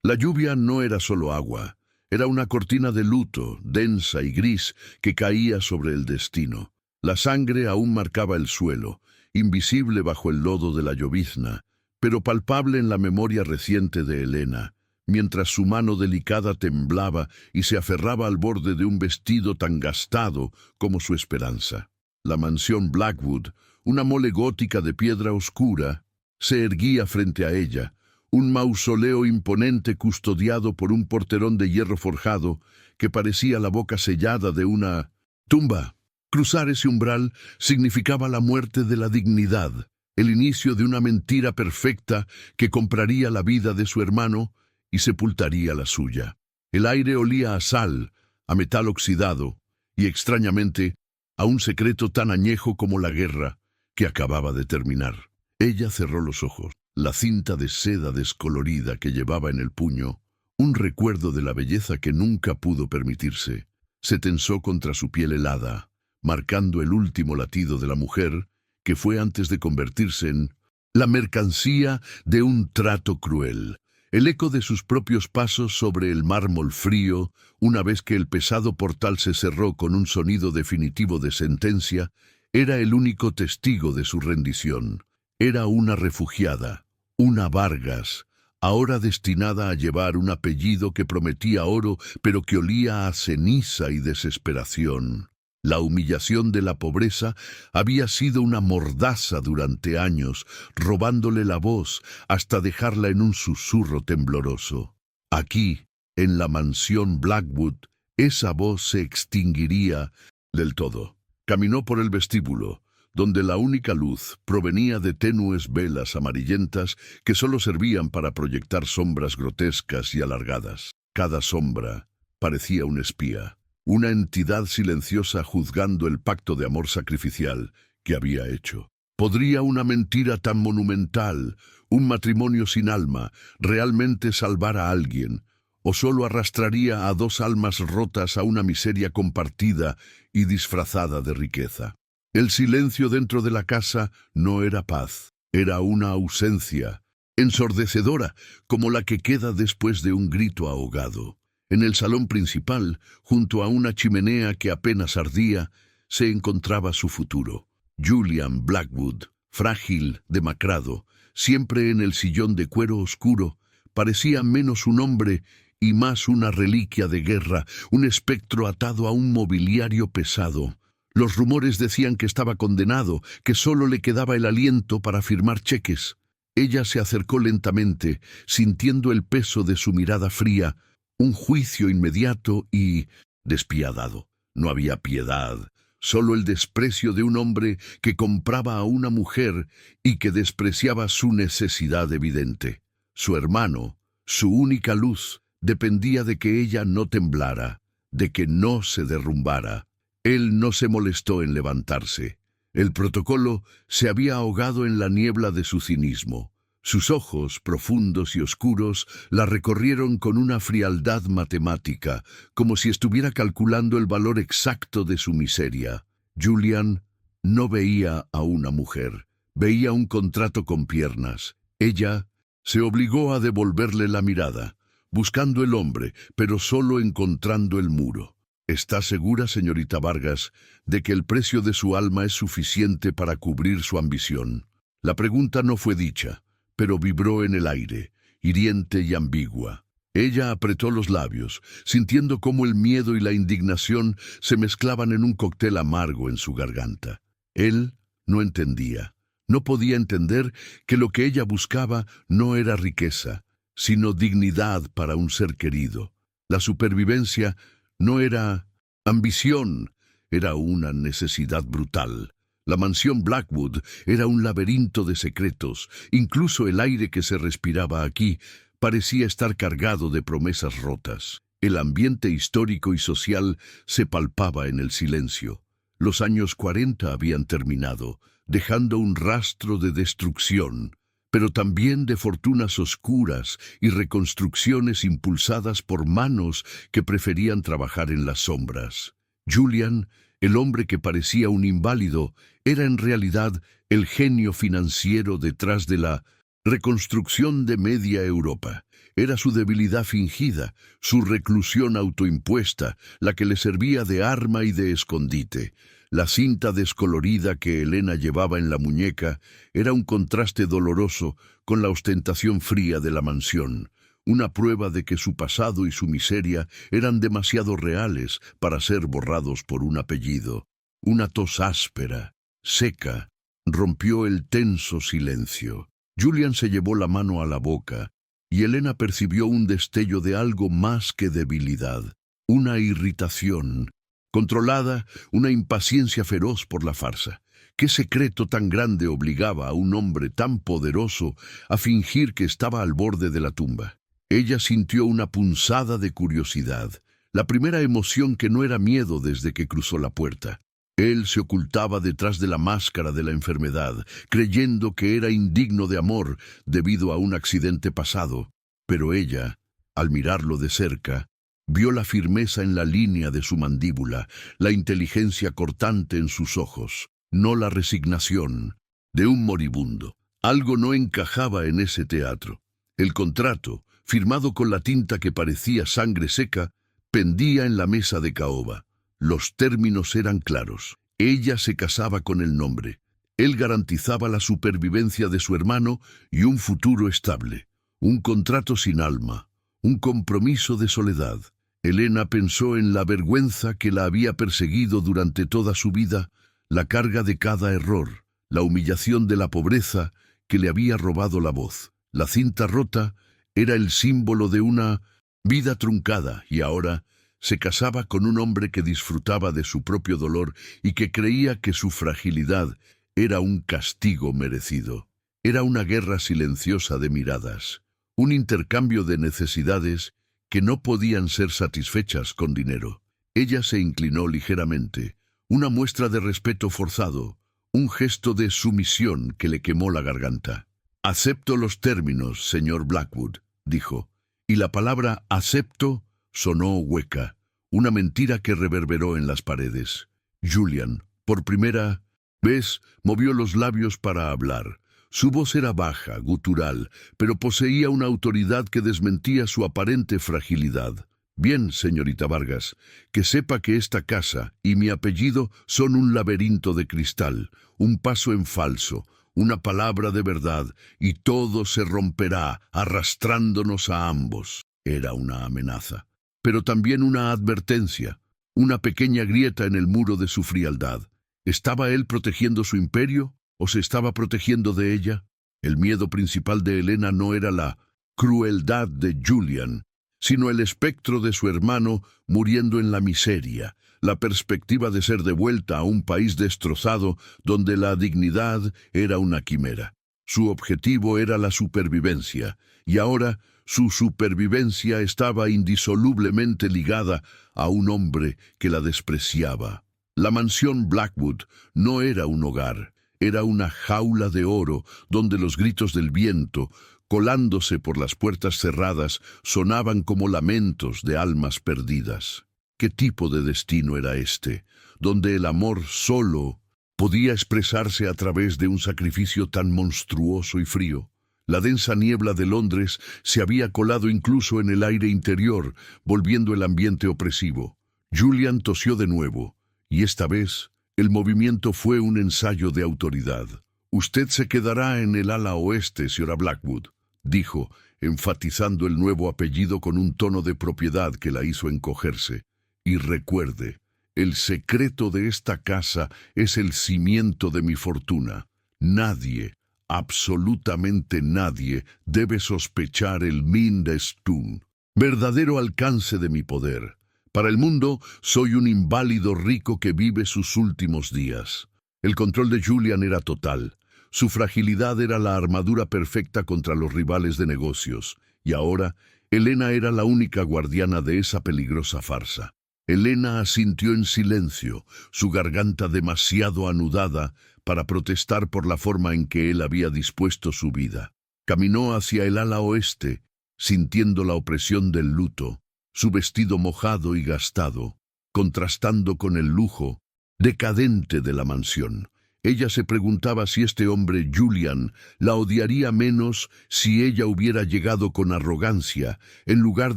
La lluvia no era solo agua, era una cortina de luto, densa y gris, que caía sobre el destino. La sangre aún marcaba el suelo, invisible bajo el lodo de la llovizna, pero palpable en la memoria reciente de Helena, mientras su mano delicada temblaba y se aferraba al borde de un vestido tan gastado como su esperanza. La mansión Blackwood, una mole gótica de piedra oscura, se erguía frente a ella, un mausoleo imponente custodiado por un porterón de hierro forjado que parecía la boca sellada de una tumba. Cruzar ese umbral significaba la muerte de la dignidad, el inicio de una mentira perfecta que compraría la vida de su hermano y sepultaría la suya. El aire olía a sal, a metal oxidado y, extrañamente, a un secreto tan añejo como la guerra que acababa de terminar. Ella cerró los ojos. La cinta de seda descolorida que llevaba en el puño, un recuerdo de la belleza que nunca pudo permitirse, se tensó contra su piel helada, marcando el último latido de la mujer que fue antes de convertirse en la mercancía de un trato cruel. El eco de sus propios pasos sobre el mármol frío, una vez que el pesado portal se cerró con un sonido definitivo de sentencia, era el único testigo de su rendición. Era una refugiada, una Vargas, ahora destinada a llevar un apellido que prometía oro, pero que olía a ceniza y desesperación. La humillación de la pobreza había sido una mordaza durante años, robándole la voz hasta dejarla en un susurro tembloroso. Aquí, en la mansión Blackwood, esa voz se extinguiría del todo. Caminó por el vestíbulo, donde la única luz provenía de tenues velas amarillentas que solo servían para proyectar sombras grotescas y alargadas. Cada sombra parecía un espía, una entidad silenciosa juzgando el pacto de amor sacrificial que había hecho. ¿Podría una mentira tan monumental, un matrimonio sin alma, realmente salvar a alguien? ¿O solo arrastraría a dos almas rotas a una miseria compartida y disfrazada de riqueza? El silencio dentro de la casa no era paz, era una ausencia, ensordecedora, como la que queda después de un grito ahogado. En el salón principal, junto a una chimenea que apenas ardía, se encontraba su futuro. Julian Blackwood, frágil, demacrado, siempre en el sillón de cuero oscuro, parecía menos un hombre y más una reliquia de guerra, un espectro atado a un mobiliario pesado. Los rumores decían que estaba condenado, que solo le quedaba el aliento para firmar cheques. Ella se acercó lentamente, sintiendo el peso de su mirada fría, un juicio inmediato y despiadado. No había piedad, solo el desprecio de un hombre que compraba a una mujer y que despreciaba su necesidad evidente. Su hermano, su única luz, dependía de que ella no temblara, de que no se derrumbara. Él no se molestó en levantarse. El protocolo se había ahogado en la niebla de su cinismo. Sus ojos, profundos y oscuros, la recorrieron con una frialdad matemática, como si estuviera calculando el valor exacto de su miseria. Julian no veía a una mujer, veía un contrato con piernas. Ella se obligó a devolverle la mirada, buscando el hombre, pero solo encontrando el muro. ¿Está segura, señorita Vargas, de que el precio de su alma es suficiente para cubrir su ambición? La pregunta no fue dicha, pero vibró en el aire, hiriente y ambigua. Ella apretó los labios, sintiendo cómo el miedo y la indignación se mezclaban en un cóctel amargo en su garganta. Él no entendía. No podía entender que lo que ella buscaba no era riqueza, sino dignidad para un ser querido. La supervivencia no era ambición, era una necesidad brutal. La mansión Blackwood era un laberinto de secretos. Incluso el aire que se respiraba aquí parecía estar cargado de promesas rotas. El ambiente histórico y social se palpaba en el silencio. Los años 40 habían terminado, dejando un rastro de destrucción, pero también de fortunas oscuras y reconstrucciones impulsadas por manos que preferían trabajar en las sombras. Julian, el hombre que parecía un inválido, era en realidad el genio financiero detrás de la reconstrucción de media Europa. Era su debilidad fingida, su reclusión autoimpuesta, la que le servía de arma y de escondite. La cinta descolorida que Elena llevaba en la muñeca era un contraste doloroso con la ostentación fría de la mansión, una prueba de que su pasado y su miseria eran demasiado reales para ser borrados por un apellido. Una tos áspera, seca, rompió el tenso silencio. Julian se llevó la mano a la boca, y Elena percibió un destello de algo más que debilidad, una irritación controlada, una impaciencia feroz por la farsa. ¿Qué secreto tan grande obligaba a un hombre tan poderoso a fingir que estaba al borde de la tumba? Ella sintió una punzada de curiosidad, la primera emoción que no era miedo desde que cruzó la puerta. Él se ocultaba detrás de la máscara de la enfermedad, creyendo que era indigno de amor debido a un accidente pasado. Pero ella, al mirarlo de cerca, vio la firmeza en la línea de su mandíbula, la inteligencia cortante en sus ojos, no la resignación de un moribundo. Algo no encajaba en ese teatro. El contrato, firmado con la tinta que parecía sangre seca, pendía en la mesa de caoba. Los términos eran claros. Ella se casaba con el nombre. Él garantizaba la supervivencia de su hermano y un futuro estable. Un contrato sin alma, un compromiso de soledad. Elena pensó en la vergüenza que la había perseguido durante toda su vida, la carga de cada error, la humillación de la pobreza que le había robado la voz. La cinta rota era el símbolo de una vida truncada y ahora se casaba con un hombre que disfrutaba de su propio dolor y que creía que su fragilidad era un castigo merecido. Era una guerra silenciosa de miradas, un intercambio de necesidades que no podían ser satisfechas con dinero. Ella se inclinó ligeramente, una muestra de respeto forzado, un gesto de sumisión que le quemó la garganta. «Acepto los términos, señor Blackwood», dijo, y la palabra «acepto» sonó hueca, una mentira que reverberó en las paredes. Julian, por primera vez, movió los labios para hablar. Su voz era baja, gutural, pero poseía una autoridad que desmentía su aparente fragilidad. «Bien, señorita Vargas, que sepa que esta casa y mi apellido son un laberinto de cristal, un paso en falso, una palabra de verdad, y todo se romperá arrastrándonos a ambos». Era una amenaza, pero también una advertencia, una pequeña grieta en el muro de su frialdad. ¿Estaba él protegiendo su imperio o se estaba protegiendo de ella? El miedo principal de Elena no era la crueldad de Julian, sino el espectro de su hermano muriendo en la miseria, la perspectiva de ser devuelta a un país destrozado donde la dignidad era una quimera. Su objetivo era la supervivencia, y ahora su supervivencia estaba indisolublemente ligada a un hombre que la despreciaba. La mansión Blackwood no era un hogar, era una jaula de oro donde los gritos del viento, colándose por las puertas cerradas, sonaban como lamentos de almas perdidas. ¿Qué tipo de destino era este, donde el amor solo podía expresarse a través de un sacrificio tan monstruoso y frío? La densa niebla de Londres se había colado incluso en el aire interior, volviendo el ambiente opresivo. Julian tosió de nuevo, y esta vez el movimiento fue un ensayo de autoridad. «Usted se quedará en el ala oeste, señora Blackwood», dijo, enfatizando el nuevo apellido con un tono de propiedad que la hizo encogerse. «Y recuerde, el secreto de esta casa es el cimiento de mi fortuna. Nadie, absolutamente nadie, debe sospechar el Mindestun, verdadero alcance de mi poder. Para el mundo, soy un inválido rico que vive sus últimos días». El control de Julian era total. Su fragilidad era la armadura perfecta contra los rivales de negocios, y ahora Elena era la única guardiana de esa peligrosa farsa. Elena asintió en silencio, su garganta demasiado anudada para protestar por la forma en que él había dispuesto su vida. Caminó hacia el ala oeste, sintiendo la opresión del luto, su vestido mojado y gastado, contrastando con el lujo decadente de la mansión. Ella se preguntaba si este hombre, Julian, la odiaría menos si ella hubiera llegado con arrogancia, en lugar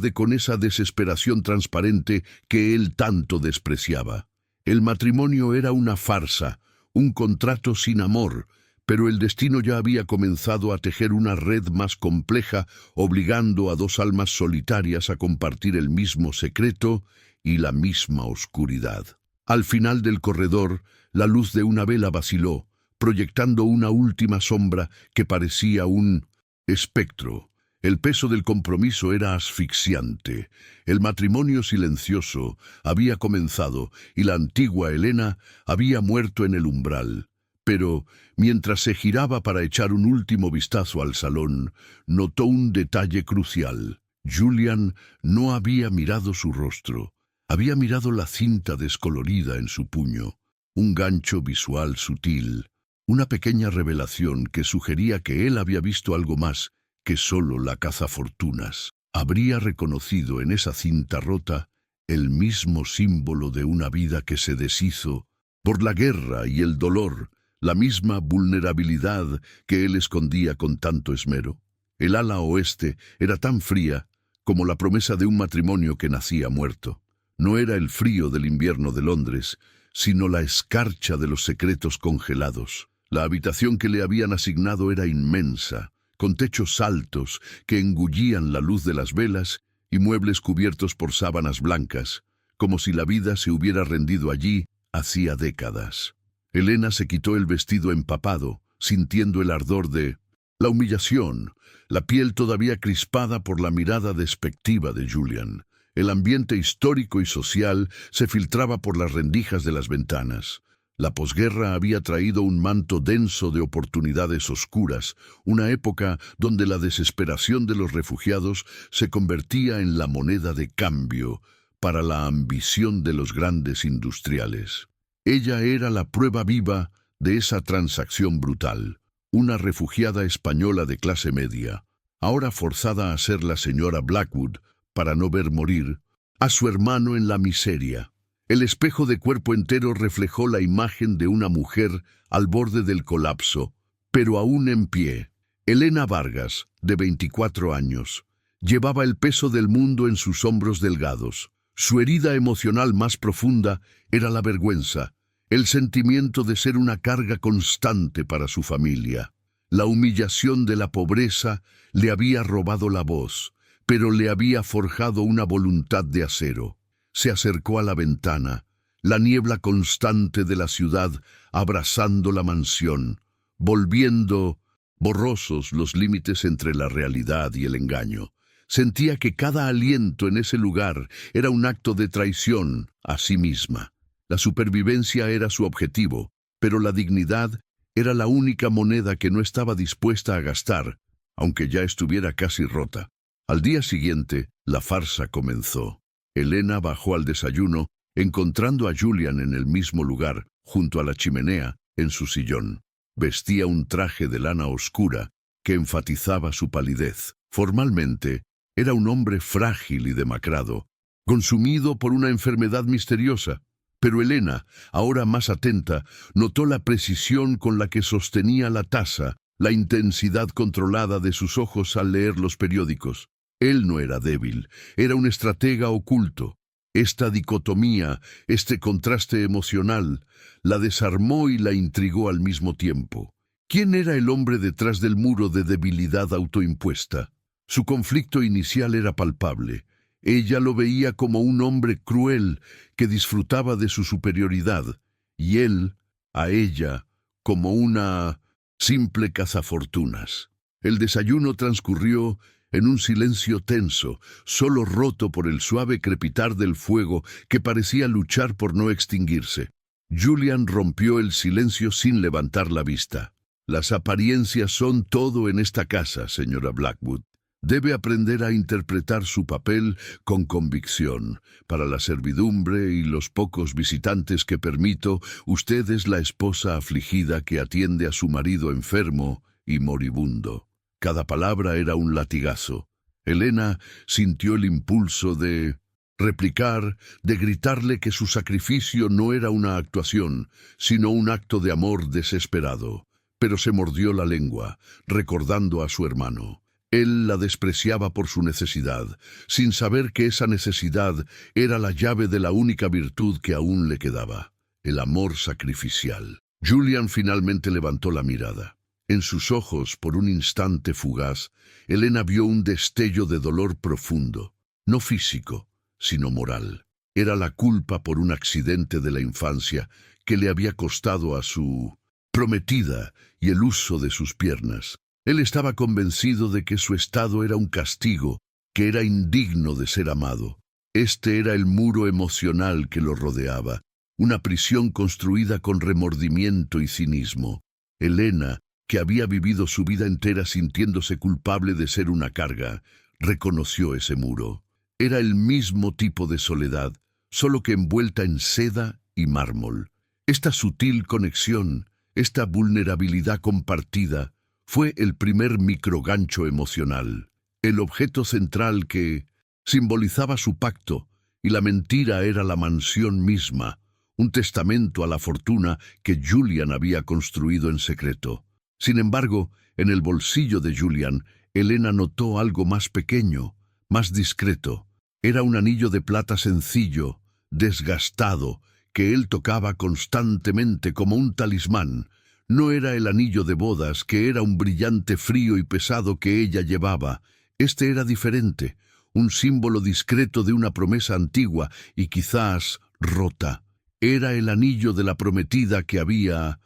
de con esa desesperación transparente que él tanto despreciaba. El matrimonio era una farsa, un contrato sin amor, pero el destino ya había comenzado a tejer una red más compleja, obligando a dos almas solitarias a compartir el mismo secreto y la misma oscuridad. Al final del corredor, la luz de una vela vaciló, proyectando una última sombra que parecía un espectro. El peso del compromiso era asfixiante. El matrimonio silencioso había comenzado y la antigua Elena había muerto en el umbral. Pero, mientras se giraba para echar un último vistazo al salón, notó un detalle crucial. Julian no había mirado su rostro. Había mirado la cinta descolorida en su puño, un gancho visual sutil, una pequeña revelación que sugería que él había visto algo más que solo la cazafortunas. Habría reconocido en esa cinta rota el mismo símbolo de una vida que se deshizo por la guerra y el dolor, la misma vulnerabilidad que él escondía con tanto esmero. El ala oeste era tan fría como la promesa de un matrimonio que nacía muerto. No era el frío del invierno de Londres, sino la escarcha de los secretos congelados. La habitación que le habían asignado era inmensa, con techos altos que engullían la luz de las velas y muebles cubiertos por sábanas blancas, como si la vida se hubiera rendido allí hacía décadas. Elena se quitó el vestido empapado, sintiendo el ardor de la humillación, la piel todavía crispada por la mirada despectiva de Julian. El ambiente histórico y social se filtraba por las rendijas de las ventanas. La posguerra había traído un manto denso de oportunidades oscuras, una época donde la desesperación de los refugiados se convertía en la moneda de cambio para la ambición de los grandes industriales. Ella era la prueba viva de esa transacción brutal, una refugiada española de clase media, ahora forzada a ser la señora Blackwood para no ver morir a su hermano en la miseria. El espejo de cuerpo entero reflejó la imagen de una mujer al borde del colapso, pero aún en pie. Elena Vargas, de 24 años, llevaba el peso del mundo en sus hombros delgados. Su herida emocional más profunda era la vergüenza, el sentimiento de ser una carga constante para su familia. La humillación de la pobreza le había robado la voz, pero le había forjado una voluntad de acero. Se acercó a la ventana, la niebla constante de la ciudad abrazando la mansión, volviendo borrosos los límites entre la realidad y el engaño. Sentía que cada aliento en ese lugar era un acto de traición a sí misma. La supervivencia era su objetivo, pero la dignidad era la única moneda que no estaba dispuesta a gastar, aunque ya estuviera casi rota. Al día siguiente, la farsa comenzó. Elena bajó al desayuno, encontrando a Julian en el mismo lugar, junto a la chimenea, en su sillón. Vestía un traje de lana oscura que enfatizaba su palidez. Formalmente, era un hombre frágil y demacrado, consumido por una enfermedad misteriosa. Pero Elena, ahora más atenta, notó la precisión con la que sostenía la taza, la intensidad controlada de sus ojos al leer los periódicos. Él no era débil, era un estratega oculto. Esta dicotomía, este contraste emocional, la desarmó y la intrigó al mismo tiempo. ¿Quién era el hombre detrás del muro de debilidad autoimpuesta? Su conflicto inicial era palpable. Ella lo veía como un hombre cruel que disfrutaba de su superioridad, y él, a ella, como una simple cazafortunas. El desayuno transcurrió en un silencio tenso, solo roto por el suave crepitar del fuego que parecía luchar por no extinguirse. Julian rompió el silencio sin levantar la vista. Las apariencias son todo en esta casa, señora Blackwood. Debe aprender a interpretar su papel con convicción. Para la servidumbre y los pocos visitantes que permito, usted es la esposa afligida que atiende a su marido enfermo y moribundo. Cada palabra era un latigazo. Elena sintió el impulso de replicar, de gritarle que su sacrificio no era una actuación, sino un acto de amor desesperado. Pero se mordió la lengua, recordando a su hermano. Él la despreciaba por su necesidad, sin saber que esa necesidad era la llave de la única virtud que aún le quedaba, el amor sacrificial. Julian finalmente levantó la mirada. En sus ojos, por un instante fugaz, Elena vio un destello de dolor profundo, no físico, sino moral. Era la culpa por un accidente de la infancia que le había costado a su prometida y el uso de sus piernas. Él estaba convencido de que su estado era un castigo, que era indigno de ser amado. Este era el muro emocional que lo rodeaba, una prisión construida con remordimiento y cinismo. Elena, que había vivido su vida entera sintiéndose culpable de ser una carga, reconoció ese muro. Era el mismo tipo de soledad, solo que envuelta en seda y mármol. Esta sutil conexión, esta vulnerabilidad compartida, fue el primer microgancho emocional, el objeto central que simbolizaba su pacto, y la mentira era la mansión misma, un testamento a la fortuna que Julian había construido en secreto. Sin embargo, en el bolsillo de Julian, Elena notó algo más pequeño, más discreto. Era un anillo de plata sencillo, desgastado, que él tocaba constantemente como un talismán. No era el anillo de bodas, que era un brillante frío y pesado que ella llevaba. Este era diferente, un símbolo discreto de una promesa antigua y quizás rota. Era el anillo de la prometida que había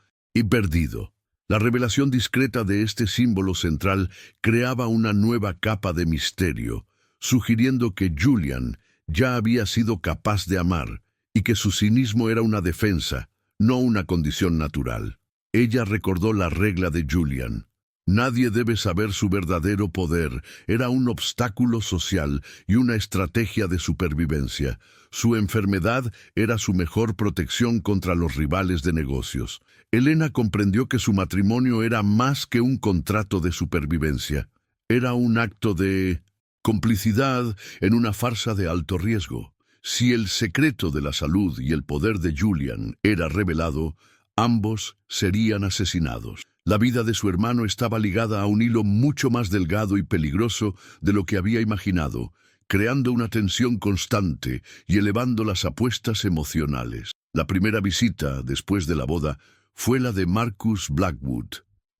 perdido. La revelación discreta de este símbolo central creaba una nueva capa de misterio, sugiriendo que Julian ya había sido capaz de amar y que su cinismo era una defensa, no una condición natural. Ella recordó la regla de Julian. Nadie debe saber su verdadero poder. Era un obstáculo social y una estrategia de supervivencia. Su enfermedad era su mejor protección contra los rivales de negocios. Elena comprendió que su matrimonio era más que un contrato de supervivencia. Era un acto de complicidad en una farsa de alto riesgo. Si el secreto de la salud y el poder de Julian era revelado, ambos serían asesinados. La vida de su hermano estaba ligada a un hilo mucho más delgado y peligroso de lo que había imaginado, creando una tensión constante y elevando las apuestas emocionales. La primera visita, después de la boda, fue la de Marcus Blackwood,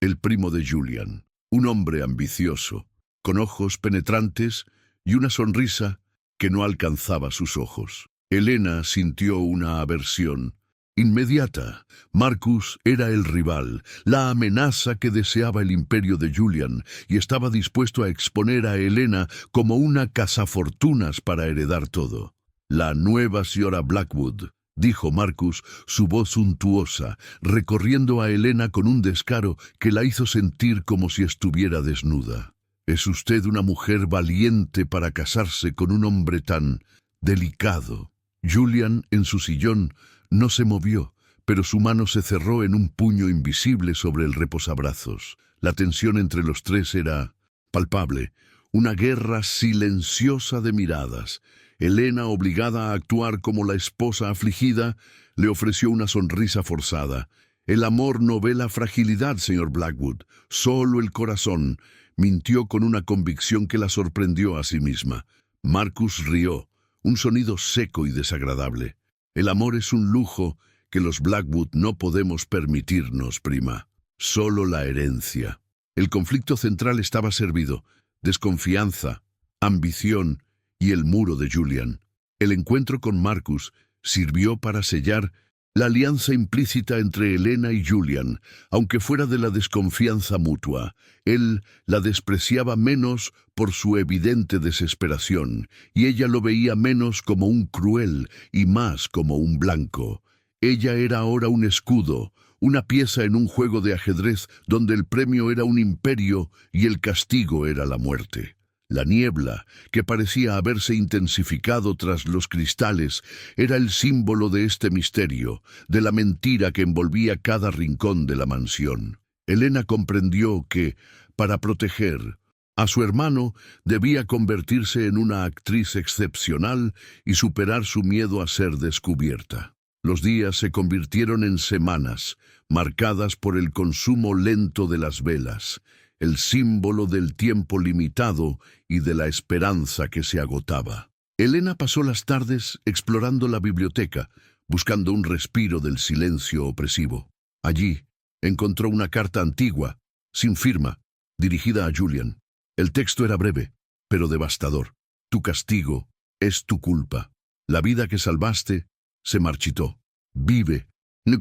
el primo de Julian, un hombre ambicioso, con ojos penetrantes y una sonrisa que no alcanzaba sus ojos. Elena sintió una aversión inmediata. Marcus era el rival, la amenaza que deseaba el imperio de Julian, y estaba dispuesto a exponer a Elena como una cazafortunas para heredar todo. La nueva señora Blackwood, dijo Marcus, su voz suntuosa, recorriendo a Elena con un descaro que la hizo sentir como si estuviera desnuda. Es usted una mujer valiente para casarse con un hombre tan delicado. Julian, en su sillón, no se movió, pero su mano se cerró en un puño invisible sobre el reposabrazos. La tensión entre los tres era palpable, una guerra silenciosa de miradas. Elena, obligada a actuar como la esposa afligida, le ofreció una sonrisa forzada. El amor no ve la fragilidad, señor Blackwood, solo el corazón. Mintió con una convicción que la sorprendió a sí misma. Marcus rió, un sonido seco y desagradable. El amor es un lujo que los Blackwood no podemos permitirnos, prima. Solo la herencia. El conflicto central estaba servido. Desconfianza, ambición y el muro de Julian. El encuentro con Marcus sirvió para sellar la alianza implícita entre Elena y Julian, aunque fuera de la desconfianza mutua. Él la despreciaba menos por su evidente desesperación, y ella lo veía menos como un cruel y más como un blanco. Ella era ahora un escudo, una pieza en un juego de ajedrez donde el premio era un imperio y el castigo era la muerte. La niebla, que parecía haberse intensificado tras los cristales, era el símbolo de este misterio, de la mentira que envolvía cada rincón de la mansión. Elena comprendió que, para proteger A su hermano debía convertirse en una actriz excepcional y superar su miedo a ser descubierta. Los días se convirtieron en semanas, marcadas por el consumo lento de las velas, el símbolo del tiempo limitado y de la esperanza que se agotaba. Elena pasó las tardes explorando la biblioteca, buscando un respiro del silencio opresivo. Allí encontró una carta antigua, sin firma, dirigida a Julian. El texto era breve, pero devastador. Tu castigo es tu culpa. La vida que salvaste se marchitó. Vive.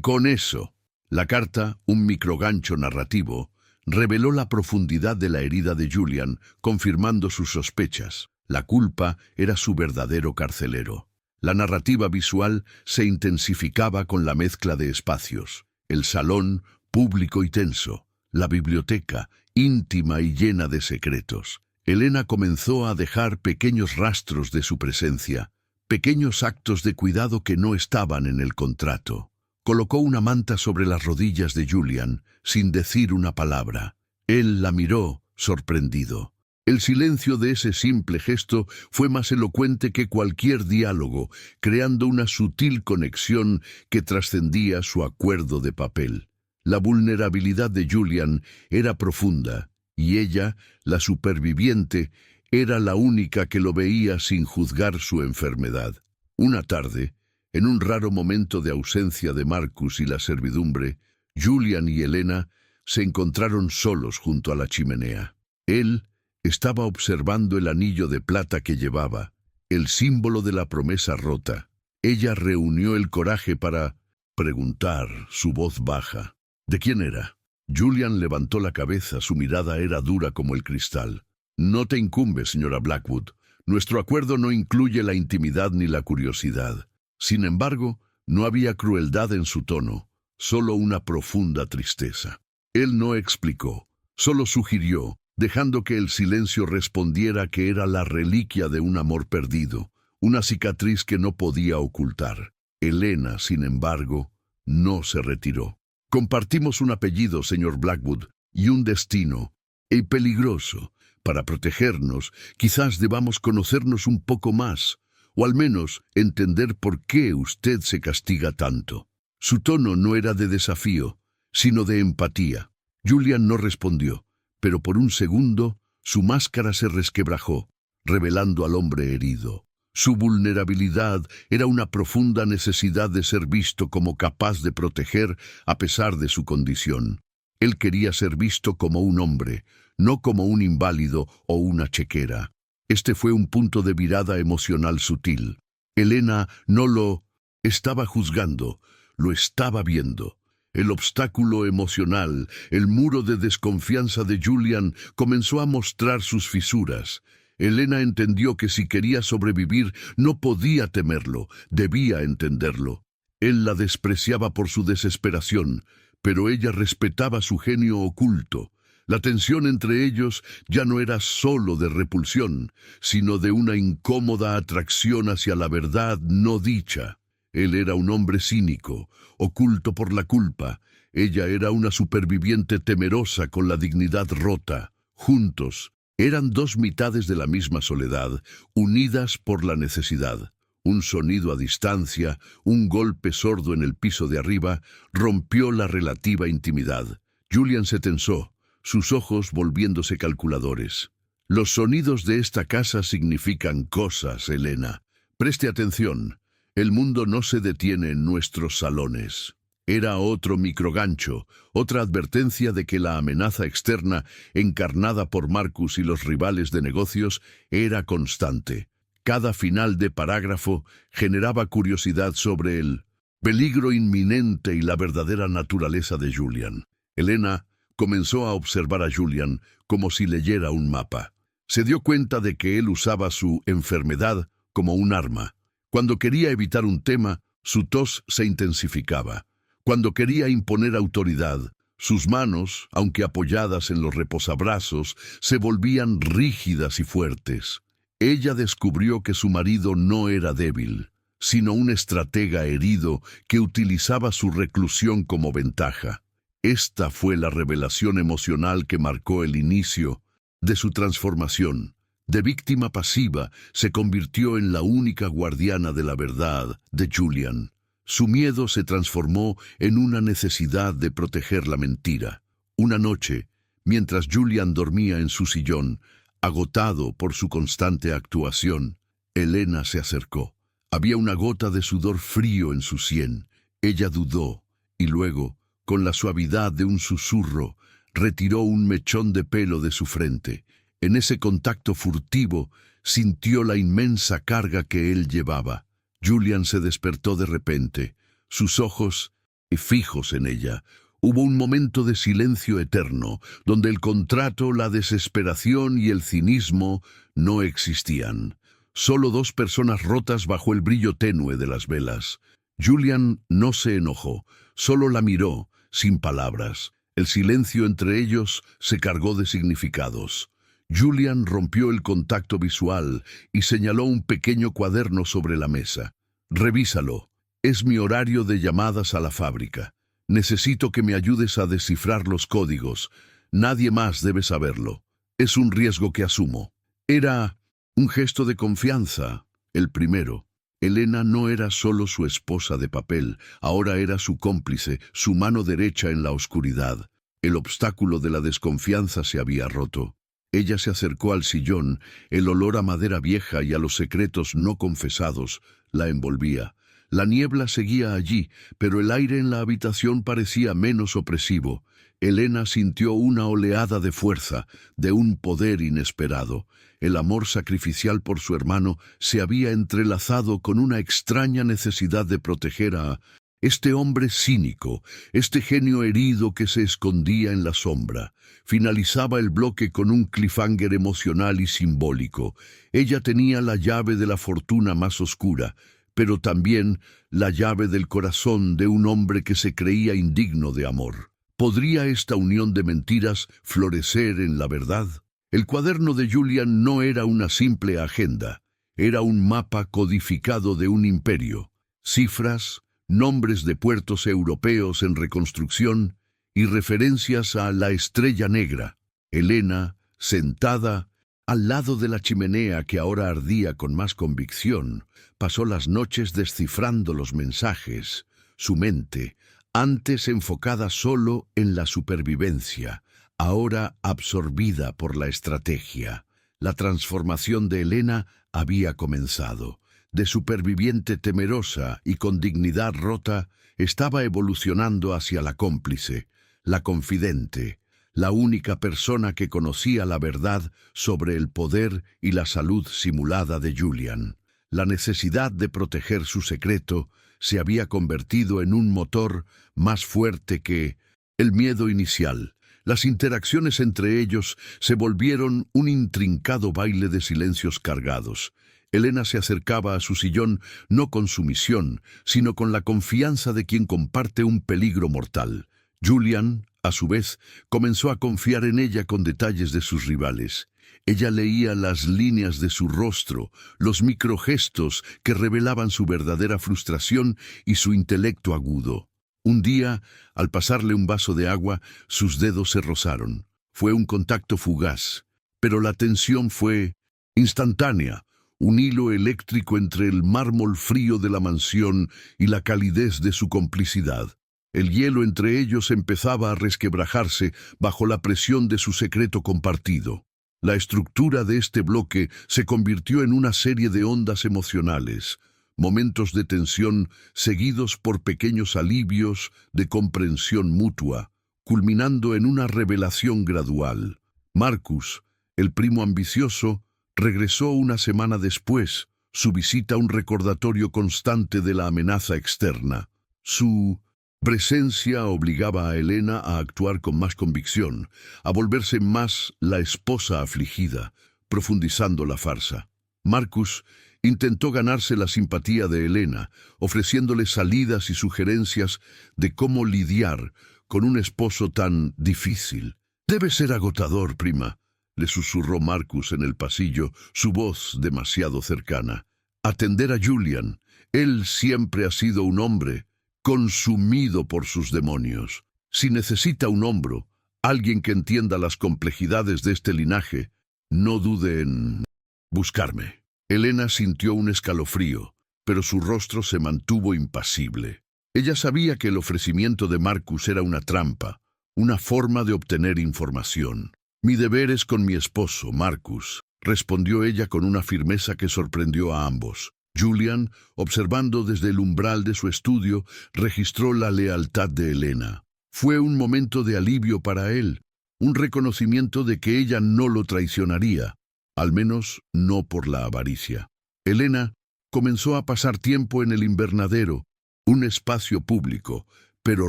Con eso. La carta, un microgancho narrativo, reveló la profundidad de la herida de Julian, confirmando sus sospechas. La culpa era su verdadero carcelero. La narrativa visual se intensificaba con la mezcla de espacios. El salón, público y tenso. La biblioteca, íntima y llena de secretos. Elena comenzó a dejar pequeños rastros de su presencia, pequeños actos de cuidado que no estaban en el contrato. Colocó una manta sobre las rodillas de Julian, sin decir una palabra. Él la miró, sorprendido. El silencio de ese simple gesto fue más elocuente que cualquier diálogo, creando una sutil conexión que trascendía su acuerdo de papel. La vulnerabilidad de Julian era profunda, y ella, la superviviente, era la única que lo veía sin juzgar su enfermedad. Una tarde, en un raro momento de ausencia de Marcus y la servidumbre, Julian y Elena se encontraron solos junto a la chimenea. Él estaba observando el anillo de plata que llevaba, el símbolo de la promesa rota. Ella reunió el coraje para preguntar, su voz baja. ¿De quién era? Julian levantó la cabeza, su mirada era dura como el cristal. No te incumbe, señora Blackwood. Nuestro acuerdo no incluye la intimidad ni la curiosidad. Sin embargo, no había crueldad en su tono, solo una profunda tristeza. Él no explicó, solo sugirió, dejando que el silencio respondiera que era la reliquia de un amor perdido, una cicatriz que no podía ocultar. Elena, sin embargo, no se retiró. Compartimos un apellido, señor Blackwood, y un destino, y peligroso. Para protegernos, quizás debamos conocernos un poco más, o al menos entender por qué usted se castiga tanto. Su tono no era de desafío, sino de empatía. Julian no respondió, pero por un segundo su máscara se resquebrajó, revelando al hombre herido. Su vulnerabilidad era una profunda necesidad de ser visto como capaz de proteger a pesar de su condición. Él quería ser visto como un hombre, no como un inválido o una chequera. Este fue un punto de virada emocional sutil. Elena no lo estaba juzgando, lo estaba viendo. El obstáculo emocional, el muro de desconfianza de Julian comenzó a mostrar sus fisuras. Elena entendió que si quería sobrevivir no podía temerlo, debía entenderlo. Él la despreciaba por su desesperación, pero ella respetaba su genio oculto. La tensión entre ellos ya no era solo de repulsión, sino de una incómoda atracción hacia la verdad no dicha. Él era un hombre cínico, oculto por la culpa. Ella era una superviviente temerosa con la dignidad rota. Juntos, eran dos mitades de la misma soledad, unidas por la necesidad. Un sonido a distancia, un golpe sordo en el piso de arriba, rompió la relativa intimidad. Julian se tensó, sus ojos volviéndose calculadores. Los sonidos de esta casa significan cosas, Elena. Preste atención. El mundo no se detiene en nuestros salones. Era otro microgancho, otra advertencia de que la amenaza externa, encarnada por Marcus y los rivales de negocios, era constante. Cada final de parágrafo generaba curiosidad sobre el peligro inminente y la verdadera naturaleza de Julian. Elena comenzó a observar a Julian como si leyera un mapa. Se dio cuenta de que él usaba su enfermedad como un arma. Cuando quería evitar un tema, su tos se intensificaba. Cuando quería imponer autoridad, sus manos, aunque apoyadas en los reposabrazos, se volvían rígidas y fuertes. Ella descubrió que su marido no era débil, sino un estratega herido que utilizaba su reclusión como ventaja. Esta fue la revelación emocional que marcó el inicio de su transformación. De víctima pasiva se convirtió en la única guardiana de la verdad de Julian. Su miedo se transformó en una necesidad de proteger la mentira. Una noche, mientras Julian dormía en su sillón, agotado por su constante actuación, Elena se acercó. Había una gota de sudor frío en su sien. Ella dudó y luego, con la suavidad de un susurro, retiró un mechón de pelo de su frente. En ese contacto furtivo, sintió la inmensa carga que él llevaba. Julian se despertó de repente, sus ojos fijos en ella. Hubo un momento de silencio eterno, donde el contrato, la desesperación y el cinismo no existían. Solo dos personas rotas bajo el brillo tenue de las velas. Julian no se enojó, solo la miró, sin palabras. El silencio entre ellos se cargó de significados. Julian rompió el contacto visual y señaló un pequeño cuaderno sobre la mesa. «Revísalo. Es mi horario de llamadas a la fábrica. Necesito que me ayudes a descifrar los códigos. Nadie más debe saberlo. Es un riesgo que asumo». Era un gesto de confianza, el primero. Elena no era solo su esposa de papel, ahora era su cómplice, su mano derecha en la oscuridad. El obstáculo de la desconfianza se había roto. Ella se acercó al sillón, el olor a madera vieja y a los secretos no confesados la envolvía. La niebla seguía allí, pero el aire en la habitación parecía menos opresivo. Elena sintió una oleada de fuerza, de un poder inesperado. El amor sacrificial por su hermano se había entrelazado con una extraña necesidad de proteger a este hombre cínico, este genio herido que se escondía en la sombra. Finalizaba el bloque con un cliffhanger emocional y simbólico. Ella tenía la llave de la fortuna más oscura, pero también la llave del corazón de un hombre que se creía indigno de amor. ¿Podría esta unión de mentiras florecer en la verdad? El cuaderno de Julian no era una simple agenda, era un mapa codificado de un imperio. Cifras, nombres de puertos europeos en reconstrucción y referencias a la Estrella Negra. Elena, sentada al lado de la chimenea que ahora ardía con más convicción, pasó las noches descifrando los mensajes. Su mente, antes enfocada solo en la supervivencia, ahora absorbida por la estrategia. La transformación de Elena había comenzado. De superviviente temerosa y con dignidad rota, estaba evolucionando hacia la cómplice, la confidente, la única persona que conocía la verdad sobre el poder y la salud simulada de Julian. La necesidad de proteger su secreto se había convertido en un motor más fuerte que el miedo inicial. Las interacciones entre ellos se volvieron un intrincado baile de silencios cargados. Elena se acercaba a su sillón no con sumisión, sino con la confianza de quien comparte un peligro mortal. Julian, a su vez, comenzó a confiar en ella con detalles de sus rivales. Ella leía las líneas de su rostro, los microgestos que revelaban su verdadera frustración y su intelecto agudo. Un día, al pasarle un vaso de agua, sus dedos se rozaron. Fue un contacto fugaz, pero la tensión fue instantánea. Un hilo eléctrico entre el mármol frío de la mansión y la calidez de su complicidad. El hielo entre ellos empezaba a resquebrajarse bajo la presión de su secreto compartido. La estructura de este bloque se convirtió en una serie de ondas emocionales, momentos de tensión seguidos por pequeños alivios de comprensión mutua, culminando en una revelación gradual. Marcus, el primo ambicioso, regresó una semana después, su visita un recordatorio constante de la amenaza externa. Su presencia obligaba a Elena a actuar con más convicción, a volverse más la esposa afligida, profundizando la farsa. Marcus intentó ganarse la simpatía de Elena, ofreciéndole salidas y sugerencias de cómo lidiar con un esposo tan difícil. «Debe ser agotador, prima», le susurró Marcus en el pasillo, su voz demasiado cercana. «Atender a Julian. Él siempre ha sido un hombre consumido por sus demonios. Si necesita un hombro, alguien que entienda las complejidades de este linaje, No dude en buscarme. Elena sintió un escalofrío, pero su rostro se mantuvo impasible. Ella sabía que el ofrecimiento de Marcus era una trampa, una forma de obtener información. «Mi deber es con mi esposo, Marcus», respondió ella con una firmeza que sorprendió a ambos. Julian, observando desde el umbral de su estudio, registró la lealtad de Elena. Fue un momento de alivio para él, un reconocimiento de que ella no lo traicionaría, al menos no por la avaricia. Elena comenzó a pasar tiempo en el invernadero, un espacio público, pero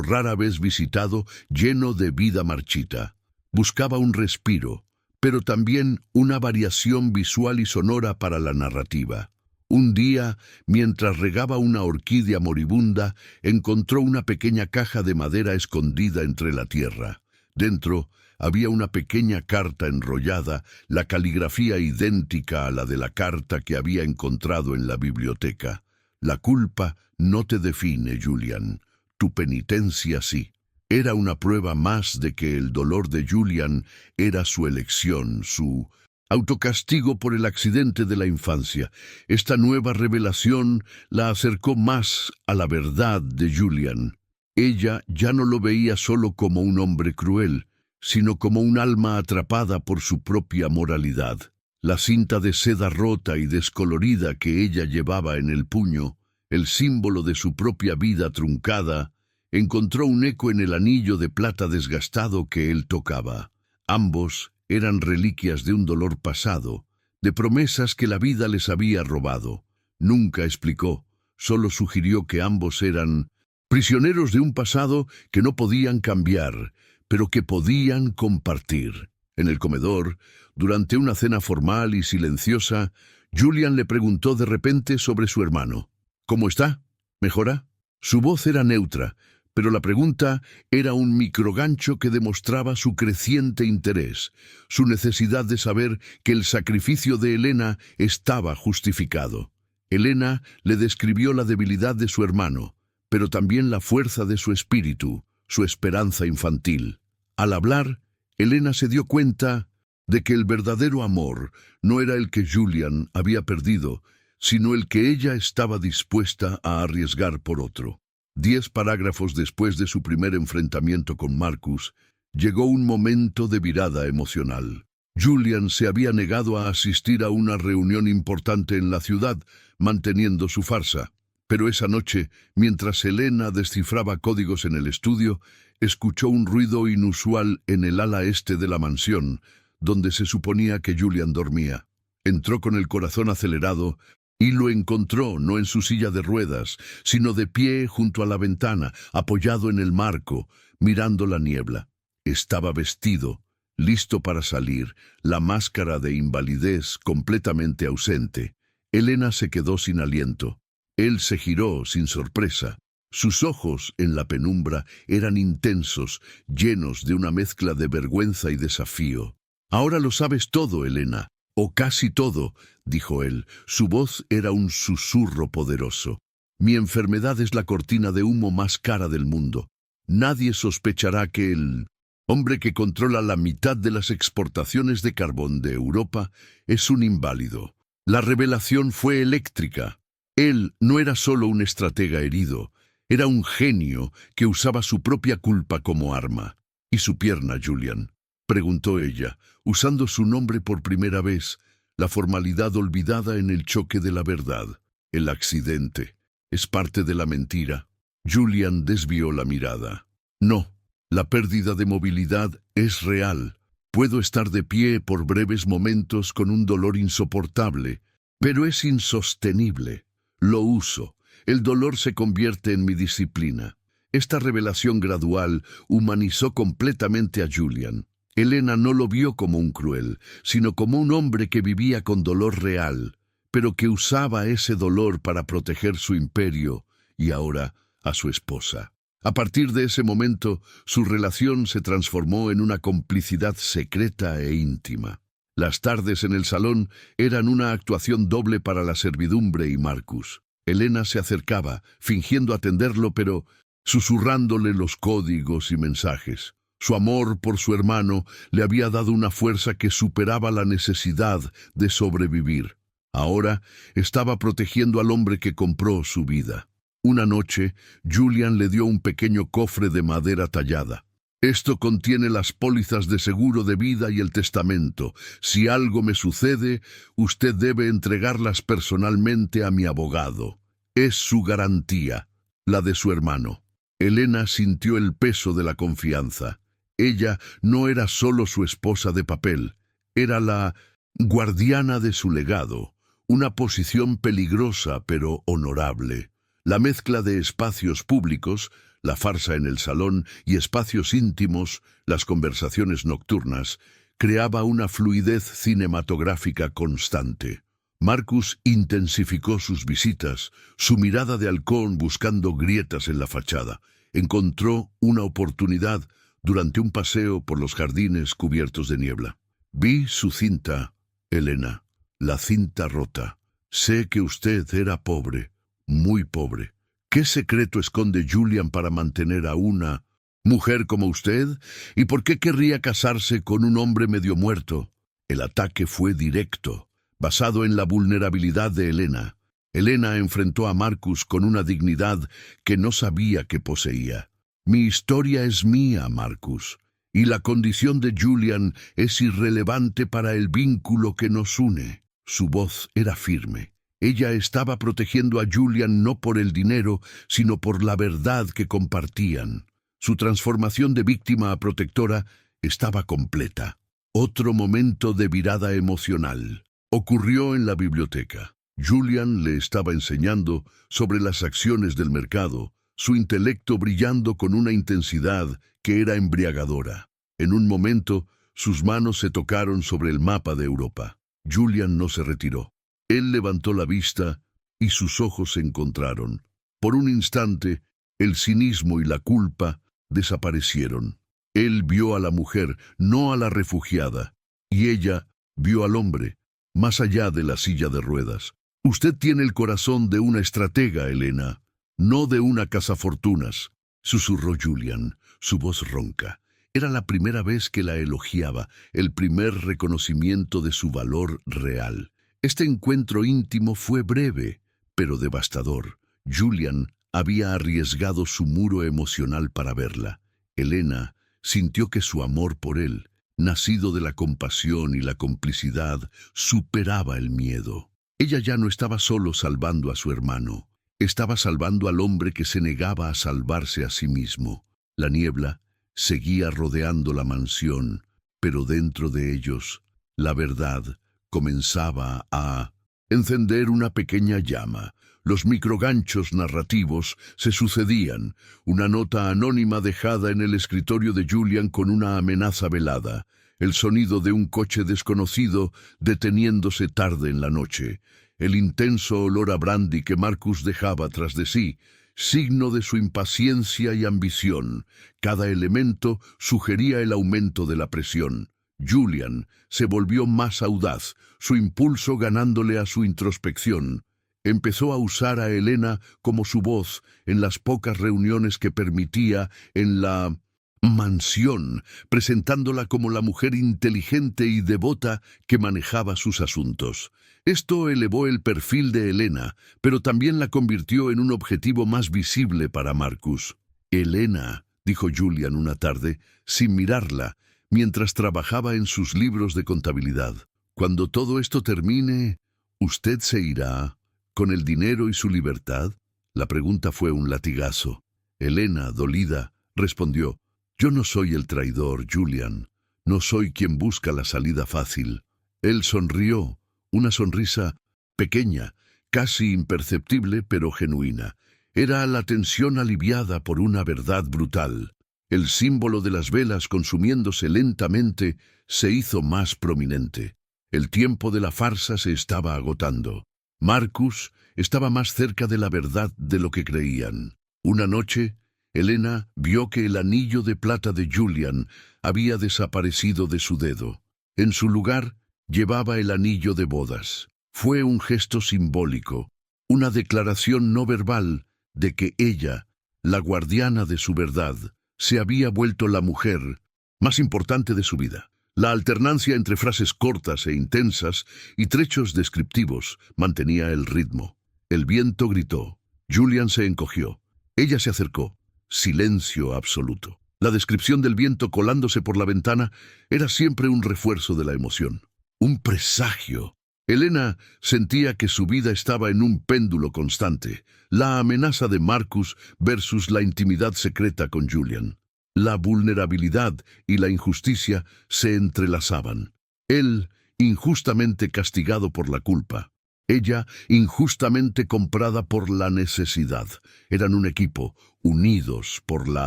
rara vez visitado, lleno de vida marchita. Buscaba un respiro, pero también una variación visual y sonora para la narrativa. Un día, mientras regaba una orquídea moribunda, encontró una pequeña caja de madera escondida entre la tierra. Dentro había una pequeña carta enrollada, la caligrafía idéntica a la de la carta que había encontrado en la biblioteca. La culpa no te define, Julian. Tu penitencia sí. Era una prueba más de que el dolor de Julian era su elección, su autocastigo por el accidente de la infancia. Esta nueva revelación la acercó más a la verdad de Julian. Ella ya no lo veía solo como un hombre cruel, sino como un alma atrapada por su propia moralidad. La cinta de seda rota y descolorida que ella llevaba en el puño, el símbolo de su propia vida truncada, encontró un eco en el anillo de plata desgastado que él tocaba. Ambos eran reliquias de un dolor pasado, de promesas que la vida les había robado. Nunca explicó, solo sugirió que ambos eran prisioneros de un pasado que no podían cambiar, pero que podían compartir. En el comedor, durante una cena formal y silenciosa, Julian le preguntó de repente sobre su hermano. «¿Cómo está? ¿Mejora?» Su voz era neutra, pero la pregunta era un microgancho que demostraba su creciente interés, su necesidad de saber que el sacrificio de Elena estaba justificado. Elena le describió la debilidad de su hermano, pero también la fuerza de su espíritu, su esperanza infantil. Al hablar, Elena se dio cuenta de que el verdadero amor no era el que Julian había perdido, sino el que ella estaba dispuesta a arriesgar por otro. 10 parágrafos después de su primer enfrentamiento con Marcus, llegó un momento de virada emocional. Julian se había negado a asistir a una reunión importante en la ciudad, manteniendo su farsa. Pero esa noche, mientras Elena descifraba códigos en el estudio, escuchó un ruido inusual en el ala este de la mansión, donde se suponía que Julian dormía. Entró con el corazón acelerado y lo encontró no en su silla de ruedas, sino de pie junto a la ventana, apoyado en el marco, mirando la niebla. Estaba vestido, listo para salir, la máscara de invalidez completamente ausente. Elena se quedó sin aliento. Él se giró sin sorpresa. Sus ojos, en la penumbra, eran intensos, llenos de una mezcla de vergüenza y desafío. «Ahora lo sabes todo, Elena, o casi todo», dijo él. Su voz era un susurro poderoso. «Mi enfermedad es la cortina de humo más cara del mundo. Nadie sospechará que el hombre que controla la mitad de las exportaciones de carbón de Europa es un inválido». La revelación fue eléctrica. Él no era solo un estratega herido, era un genio que usaba su propia culpa como arma. «¿Y su pierna, Julian?», preguntó ella, usando su nombre por primera vez, la formalidad olvidada en el choque de la verdad. «El accidente es parte de la mentira». Julian desvió la mirada. «No, la pérdida de movilidad es real. Puedo estar de pie por breves momentos con un dolor insoportable, pero es insostenible. Lo uso. El dolor se convierte en mi disciplina». Esta revelación gradual humanizó completamente a Julian. Elena no lo vio como un cruel, sino como un hombre que vivía con dolor real, pero que usaba ese dolor para proteger su imperio y ahora a su esposa. A partir de ese momento, su relación se transformó en una complicidad secreta e íntima. Las tardes en el salón eran una actuación doble para la servidumbre y Marcus. Elena se acercaba, fingiendo atenderlo, pero susurrándole los códigos y mensajes. Su amor por su hermano le había dado una fuerza que superaba la necesidad de sobrevivir. Ahora estaba protegiendo al hombre que compró su vida. Una noche, Julian le dio un pequeño cofre de madera tallada. Esto contiene las pólizas de seguro de vida y el testamento. Si algo me sucede, usted debe entregarlas personalmente a mi abogado. Es su garantía, la de su hermano. Elena sintió el peso de la confianza. Ella no era solo su esposa de papel, era la guardiana de su legado, una posición peligrosa pero honorable. La mezcla de espacios públicos, la farsa en el salón, y espacios íntimos, las conversaciones nocturnas, creaba una fluidez cinematográfica constante. Marcus intensificó sus visitas, su mirada de halcón buscando grietas en la fachada. Encontró una oportunidad durante un paseo por los jardines cubiertos de niebla. Vi su cinta, Elena, la cinta rota. Sé que usted era pobre, muy pobre. ¿Qué secreto esconde Julian para mantener a una mujer como usted? ¿Y por qué querría casarse con un hombre medio muerto? El ataque fue directo, basado en la vulnerabilidad de Elena. Elena enfrentó a Marcus con una dignidad que no sabía que poseía. Mi historia es mía, Marcus, y la condición de Julian es irrelevante para el vínculo que nos une. Su voz era firme. Ella estaba protegiendo a Julian no por el dinero, sino por la verdad que compartían. Su transformación de víctima a protectora estaba completa. Otro momento de virada emocional ocurrió en la biblioteca. Julian le estaba enseñando sobre las acciones del mercado, su intelecto brillando con una intensidad que era embriagadora. En un momento, sus manos se tocaron sobre el mapa de Europa. Julian no se retiró. Él levantó la vista y sus ojos se encontraron. Por un instante, el cinismo y la culpa desaparecieron. Él vio a la mujer, no a la refugiada, y ella vio al hombre, más allá de la silla de ruedas. Usted tiene el corazón de una estratega, Elena, no de una cazafortunas, susurró Julian, su voz ronca. Era la primera vez que la elogiaba, el primer reconocimiento de su valor real. Este encuentro íntimo fue breve, pero devastador. Julian había arriesgado su muro emocional para verla. Elena sintió que su amor por él, nacido de la compasión y la complicidad, superaba el miedo. Ella ya no estaba solo salvando a su hermano, estaba salvando al hombre que se negaba a salvarse a sí mismo. La niebla seguía rodeando la mansión, pero dentro de ellos, la verdad comenzaba a encender una pequeña llama. Los microganchos narrativos se sucedían, una nota anónima dejada en el escritorio de Julian con una amenaza velada, el sonido de un coche desconocido deteniéndose tarde en la noche, el intenso olor a brandy que Marcus dejaba tras de sí, signo de su impaciencia y ambición. Cada elemento sugería el aumento de la presión. Julian se volvió más audaz, su impulso ganándole a su introspección. Empezó a usar a Elena como su voz en las pocas reuniones que permitía en la mansión, presentándola como la mujer inteligente y devota que manejaba sus asuntos. Esto elevó el perfil de Elena, pero también la convirtió en un objetivo más visible para Marcus. «Elena», dijo Julian una tarde, sin mirarla, mientras trabajaba en sus libros de contabilidad, «cuando todo esto termine, ¿usted se irá con el dinero y su libertad?» La pregunta fue un latigazo. Elena, dolida, respondió, «Yo no soy el traidor, Julian. No soy quien busca la salida fácil». Él sonrió, una sonrisa pequeña, casi imperceptible, pero genuina. Era la tensión aliviada por una verdad brutal. El símbolo de las velas consumiéndose lentamente se hizo más prominente. El tiempo de la farsa se estaba agotando. Marcus estaba más cerca de la verdad de lo que creían. Una noche, Elena vio que el anillo de plata de Julian había desaparecido de su dedo. En su lugar, llevaba el anillo de bodas. Fue un gesto simbólico, una declaración no verbal de que ella, la guardiana de su verdad, se había vuelto la mujer más importante de su vida. La alternancia entre frases cortas e intensas y trechos descriptivos mantenía el ritmo. El viento gritó. Julian se encogió. Ella se acercó. Silencio absoluto. La descripción del viento colándose por la ventana era siempre un refuerzo de la emoción. Un presagio. Elena sentía que su vida estaba en un péndulo constante. La amenaza de Marcus versus la intimidad secreta con Julian. La vulnerabilidad y la injusticia se entrelazaban. Él, injustamente castigado por la culpa. Ella, injustamente comprada por la necesidad. Eran un equipo, unidos por la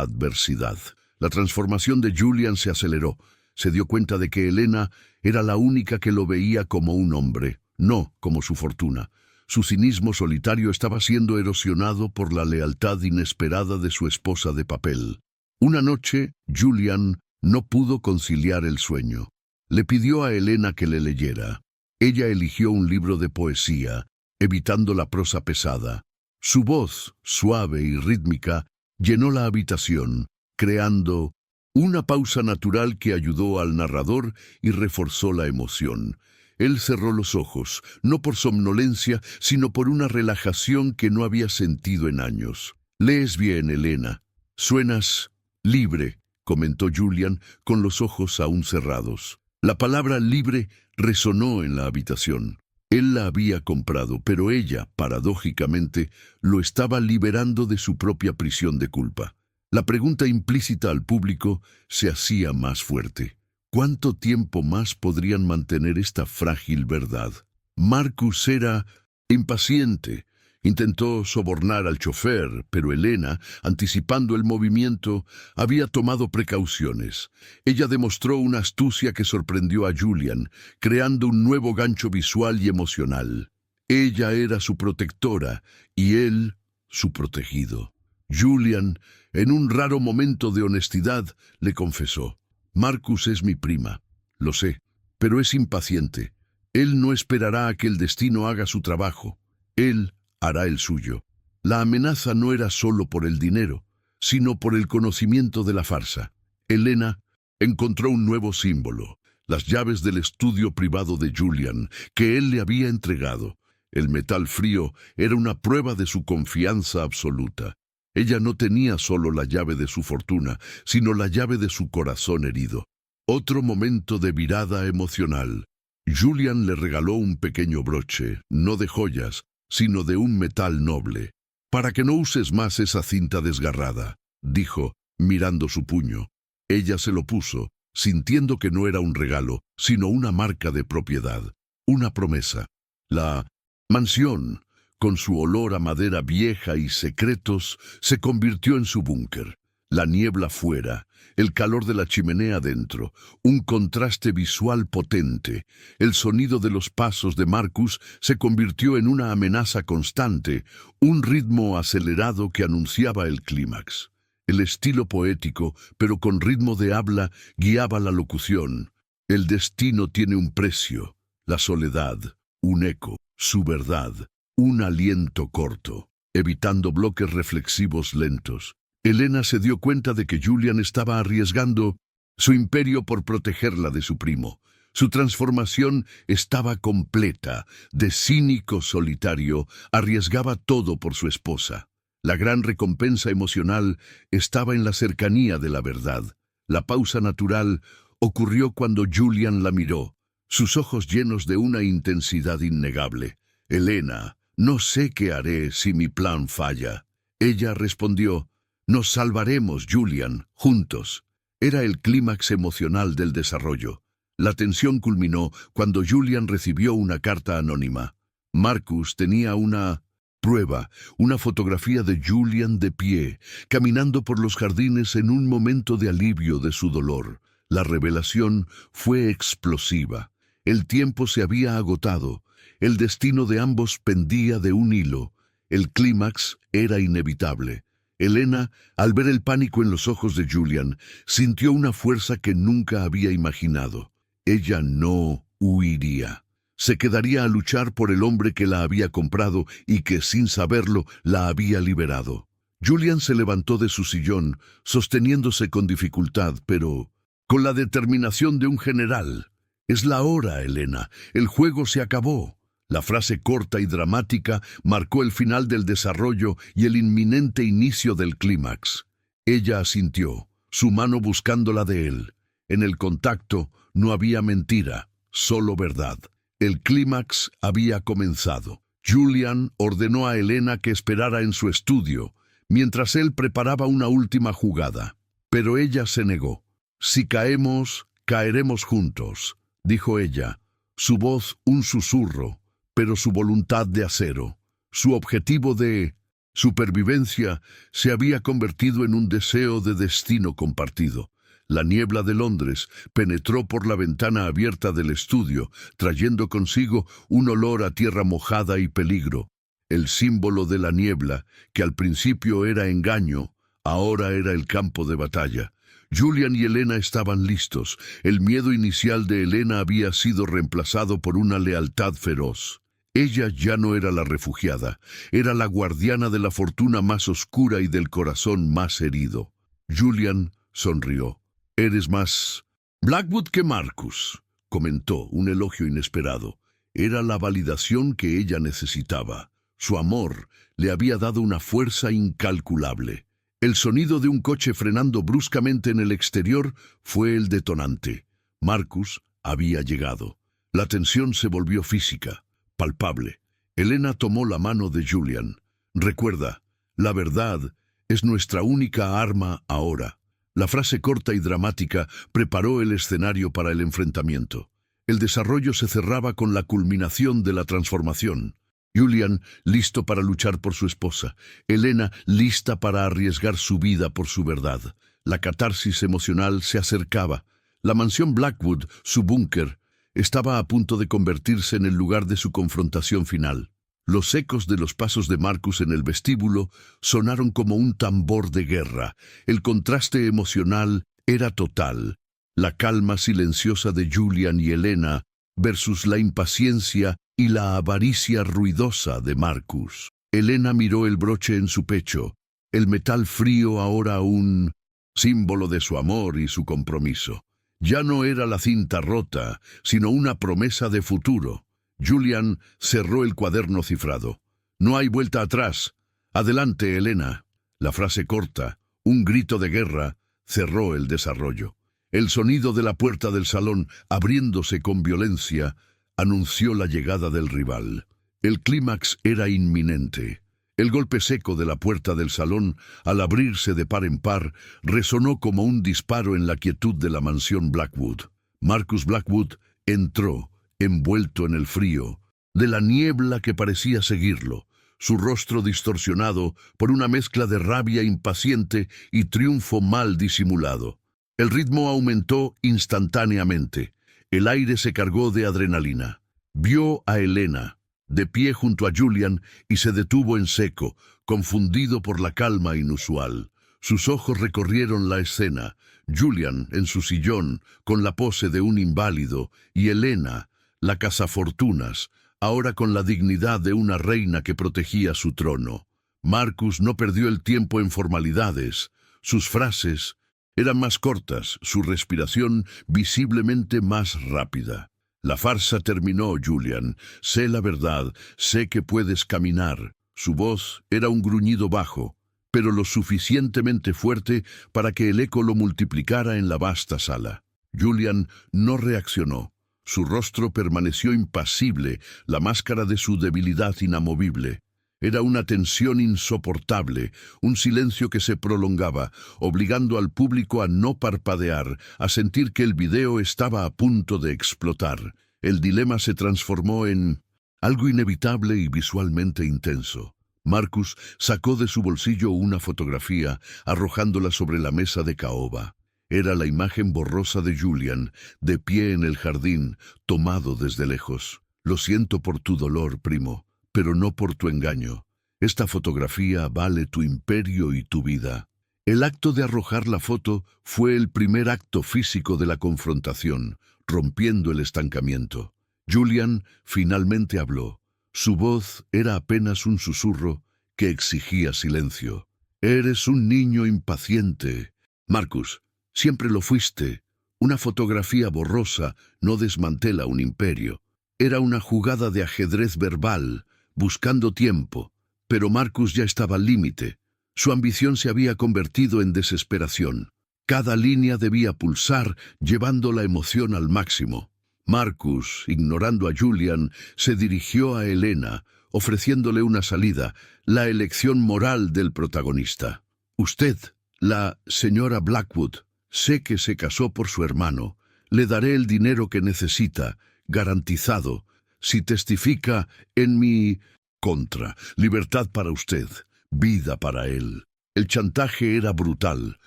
adversidad. La transformación de Julian se aceleró. Se dio cuenta de que Elena era la única que lo veía como un hombre, no como su fortuna. Su cinismo solitario estaba siendo erosionado por la lealtad inesperada de su esposa de papel. Una noche, Julian no pudo conciliar el sueño. Le pidió a Elena que le leyera. Ella eligió un libro de poesía, evitando la prosa pesada. Su voz, suave y rítmica, llenó la habitación, creando una pausa natural que ayudó al narrador y reforzó la emoción. Él cerró los ojos, no por somnolencia, sino por una relajación que no había sentido en años. «Lees bien, Elena. Suenas libre», comentó Julian con los ojos aún cerrados. La palabra libre resonó en la habitación. Él la había comprado, pero ella, paradójicamente, lo estaba liberando de su propia prisión de culpa. La pregunta implícita al público se hacía más fuerte. ¿Cuánto tiempo más podrían mantener esta frágil verdad? Marcus era impaciente. Intentó sobornar al chofer, pero Elena, anticipando el movimiento, había tomado precauciones. Ella demostró una astucia que sorprendió a Julian, creando un nuevo gancho visual y emocional. Ella era su protectora y él su protegido. Julian, en un raro momento de honestidad, le confesó: «Marcus es mi prima, lo sé, pero es impaciente. Él no esperará a que el destino haga su trabajo. Él hará el suyo». La amenaza no era solo por el dinero, sino por el conocimiento de la farsa. Elena encontró un nuevo símbolo, las llaves del estudio privado de Julian, que él le había entregado. El metal frío era una prueba de su confianza absoluta. Ella no tenía solo la llave de su fortuna, sino la llave de su corazón herido. Otro momento de virada emocional. Julian le regaló un pequeño broche, no de joyas, sino de un metal noble. «Para que no uses más esa cinta desgarrada», dijo, mirando su puño. Ella se lo puso, sintiendo que no era un regalo, sino una marca de propiedad, una promesa. La mansión, con su olor a madera vieja y secretos, se convirtió en su búnker. La niebla fuera, el calor de la chimenea dentro, un contraste visual potente. El sonido de los pasos de Marcus se convirtió en una amenaza constante, un ritmo acelerado que anunciaba el clímax. El estilo poético, pero con ritmo de habla, guiaba la locución. El destino tiene un precio, la soledad, un eco, su verdad, un aliento corto, evitando bloques reflexivos lentos. Elena se dio cuenta de que Julian estaba arriesgando su imperio por protegerla de su primo. Su transformación estaba completa. De cínico solitario, arriesgaba todo por su esposa. La gran recompensa emocional estaba en la cercanía de la verdad. La pausa natural ocurrió cuando Julian la miró, sus ojos llenos de una intensidad innegable. «Elena, no sé qué haré si mi plan falla». Ella respondió: «Nos salvaremos, Julian, juntos». Era el clímax emocional del desarrollo. La tensión culminó cuando Julian recibió una carta anónima. Marcus tenía una prueba, una fotografía de Julian de pie, caminando por los jardines en un momento de alivio de su dolor. La revelación fue explosiva. El tiempo se había agotado. El destino de ambos pendía de un hilo. El clímax era inevitable. Elena, al ver el pánico en los ojos de Julian, sintió una fuerza que nunca había imaginado. Ella no huiría. Se quedaría a luchar por el hombre que la había comprado y que, sin saberlo, la había liberado. Julian se levantó de su sillón, sosteniéndose con dificultad, pero con la determinación de un general. «Es la hora, Elena. El juego se acabó». La frase corta y dramática marcó el final del desarrollo y el inminente inicio del clímax. Ella asintió, su mano buscando la de él. En el contacto no había mentira, solo verdad. El clímax había comenzado. Julian ordenó a Elena que esperara en su estudio, mientras él preparaba una última jugada. Pero ella se negó. «Si caemos, caeremos juntos», dijo ella, su voz un susurro, pero su voluntad de acero. Su objetivo de supervivencia se había convertido en un deseo de destino compartido. La niebla de Londres penetró por la ventana abierta del estudio, trayendo consigo un olor a tierra mojada y peligro. El símbolo de la niebla, que al principio era engaño, ahora era el campo de batalla. Julian y Elena estaban listos. El miedo inicial de Elena había sido reemplazado por una lealtad feroz. Ella ya no era la refugiada, era la guardiana de la fortuna más oscura y del corazón más herido. Julian sonrió. «Eres más Blackwood que Marcus», comentó, un elogio inesperado. Era la validación que ella necesitaba. Su amor le había dado una fuerza incalculable. El sonido de un coche frenando bruscamente en el exterior fue el detonante. Marcus había llegado. La tensión se volvió física, palpable. Elena tomó la mano de Julian. «Recuerda, la verdad es nuestra única arma ahora». La frase corta y dramática preparó el escenario para el enfrentamiento. El desarrollo se cerraba con la culminación de la transformación. Julian, listo para luchar por su esposa. Elena, lista para arriesgar su vida por su verdad. La catarsis emocional se acercaba. La mansión Blackwood, su búnker, estaba a punto de convertirse en el lugar de su confrontación final. Los ecos de los pasos de Marcus en el vestíbulo sonaron como un tambor de guerra. El contraste emocional era total. La calma silenciosa de Julian y Elena versus la impaciencia y la avaricia ruidosa de Marcus. Elena miró el broche en su pecho, el metal frío ahora un símbolo de su amor y su compromiso. Ya no era la cinta rota, sino una promesa de futuro. Julian cerró el cuaderno cifrado. «No hay vuelta atrás. Adelante, Elena». La frase corta, un grito de guerra, cerró el desarrollo. El sonido de la puerta del salón, abriéndose con violencia, anunció la llegada del rival. El clímax era inminente. El golpe seco de la puerta del salón, al abrirse de par en par, resonó como un disparo en la quietud de la mansión Blackwood. Marcus Blackwood entró, envuelto en el frío, de la niebla que parecía seguirlo, su rostro distorsionado por una mezcla de rabia impaciente y triunfo mal disimulado. El ritmo aumentó instantáneamente. El aire se cargó de adrenalina. Vio a Elena, de pie junto a Julian, y se detuvo en seco, confundido por la calma inusual. Sus ojos recorrieron la escena. Julian en su sillón, con la pose de un inválido, y Elena, la cazafortunas, ahora con la dignidad de una reina que protegía su trono. Marcus no perdió el tiempo en formalidades. Sus frases eran más cortas, su respiración visiblemente más rápida. «La farsa terminó, Julian. Sé la verdad, sé que puedes caminar». Su voz era un gruñido bajo, pero lo suficientemente fuerte para que el eco lo multiplicara en la vasta sala. Julian no reaccionó. Su rostro permaneció impasible, la máscara de su debilidad inamovible. Era una tensión insoportable, un silencio que se prolongaba, obligando al público a no parpadear, a sentir que el video estaba a punto de explotar. El dilema se transformó en algo inevitable y visualmente intenso. Marcus sacó de su bolsillo una fotografía, arrojándola sobre la mesa de caoba. Era la imagen borrosa de Julian, de pie en el jardín, tomado desde lejos. «Lo siento por tu dolor, primo, pero no por tu engaño. Esta fotografía vale tu imperio y tu vida». El acto de arrojar la foto fue el primer acto físico de la confrontación, rompiendo el estancamiento. Julian finalmente habló. Su voz era apenas un susurro que exigía silencio. «Eres un niño impaciente. Marcus, siempre lo fuiste. Una fotografía borrosa no desmantela un imperio. Era una jugada de ajedrez verbal, buscando tiempo, pero Marcus ya estaba al límite. Su ambición se había convertido en desesperación. Cada línea debía pulsar, llevando la emoción al máximo. Marcus, ignorando a Julian, se dirigió a Helena, ofreciéndole una salida, la elección moral del protagonista. Usted, la señora Blackwood, sé que se casó por su hermano. Le daré el dinero que necesita, garantizado, si testifica en mi contra. Libertad para usted, vida para él. El chantaje era brutal,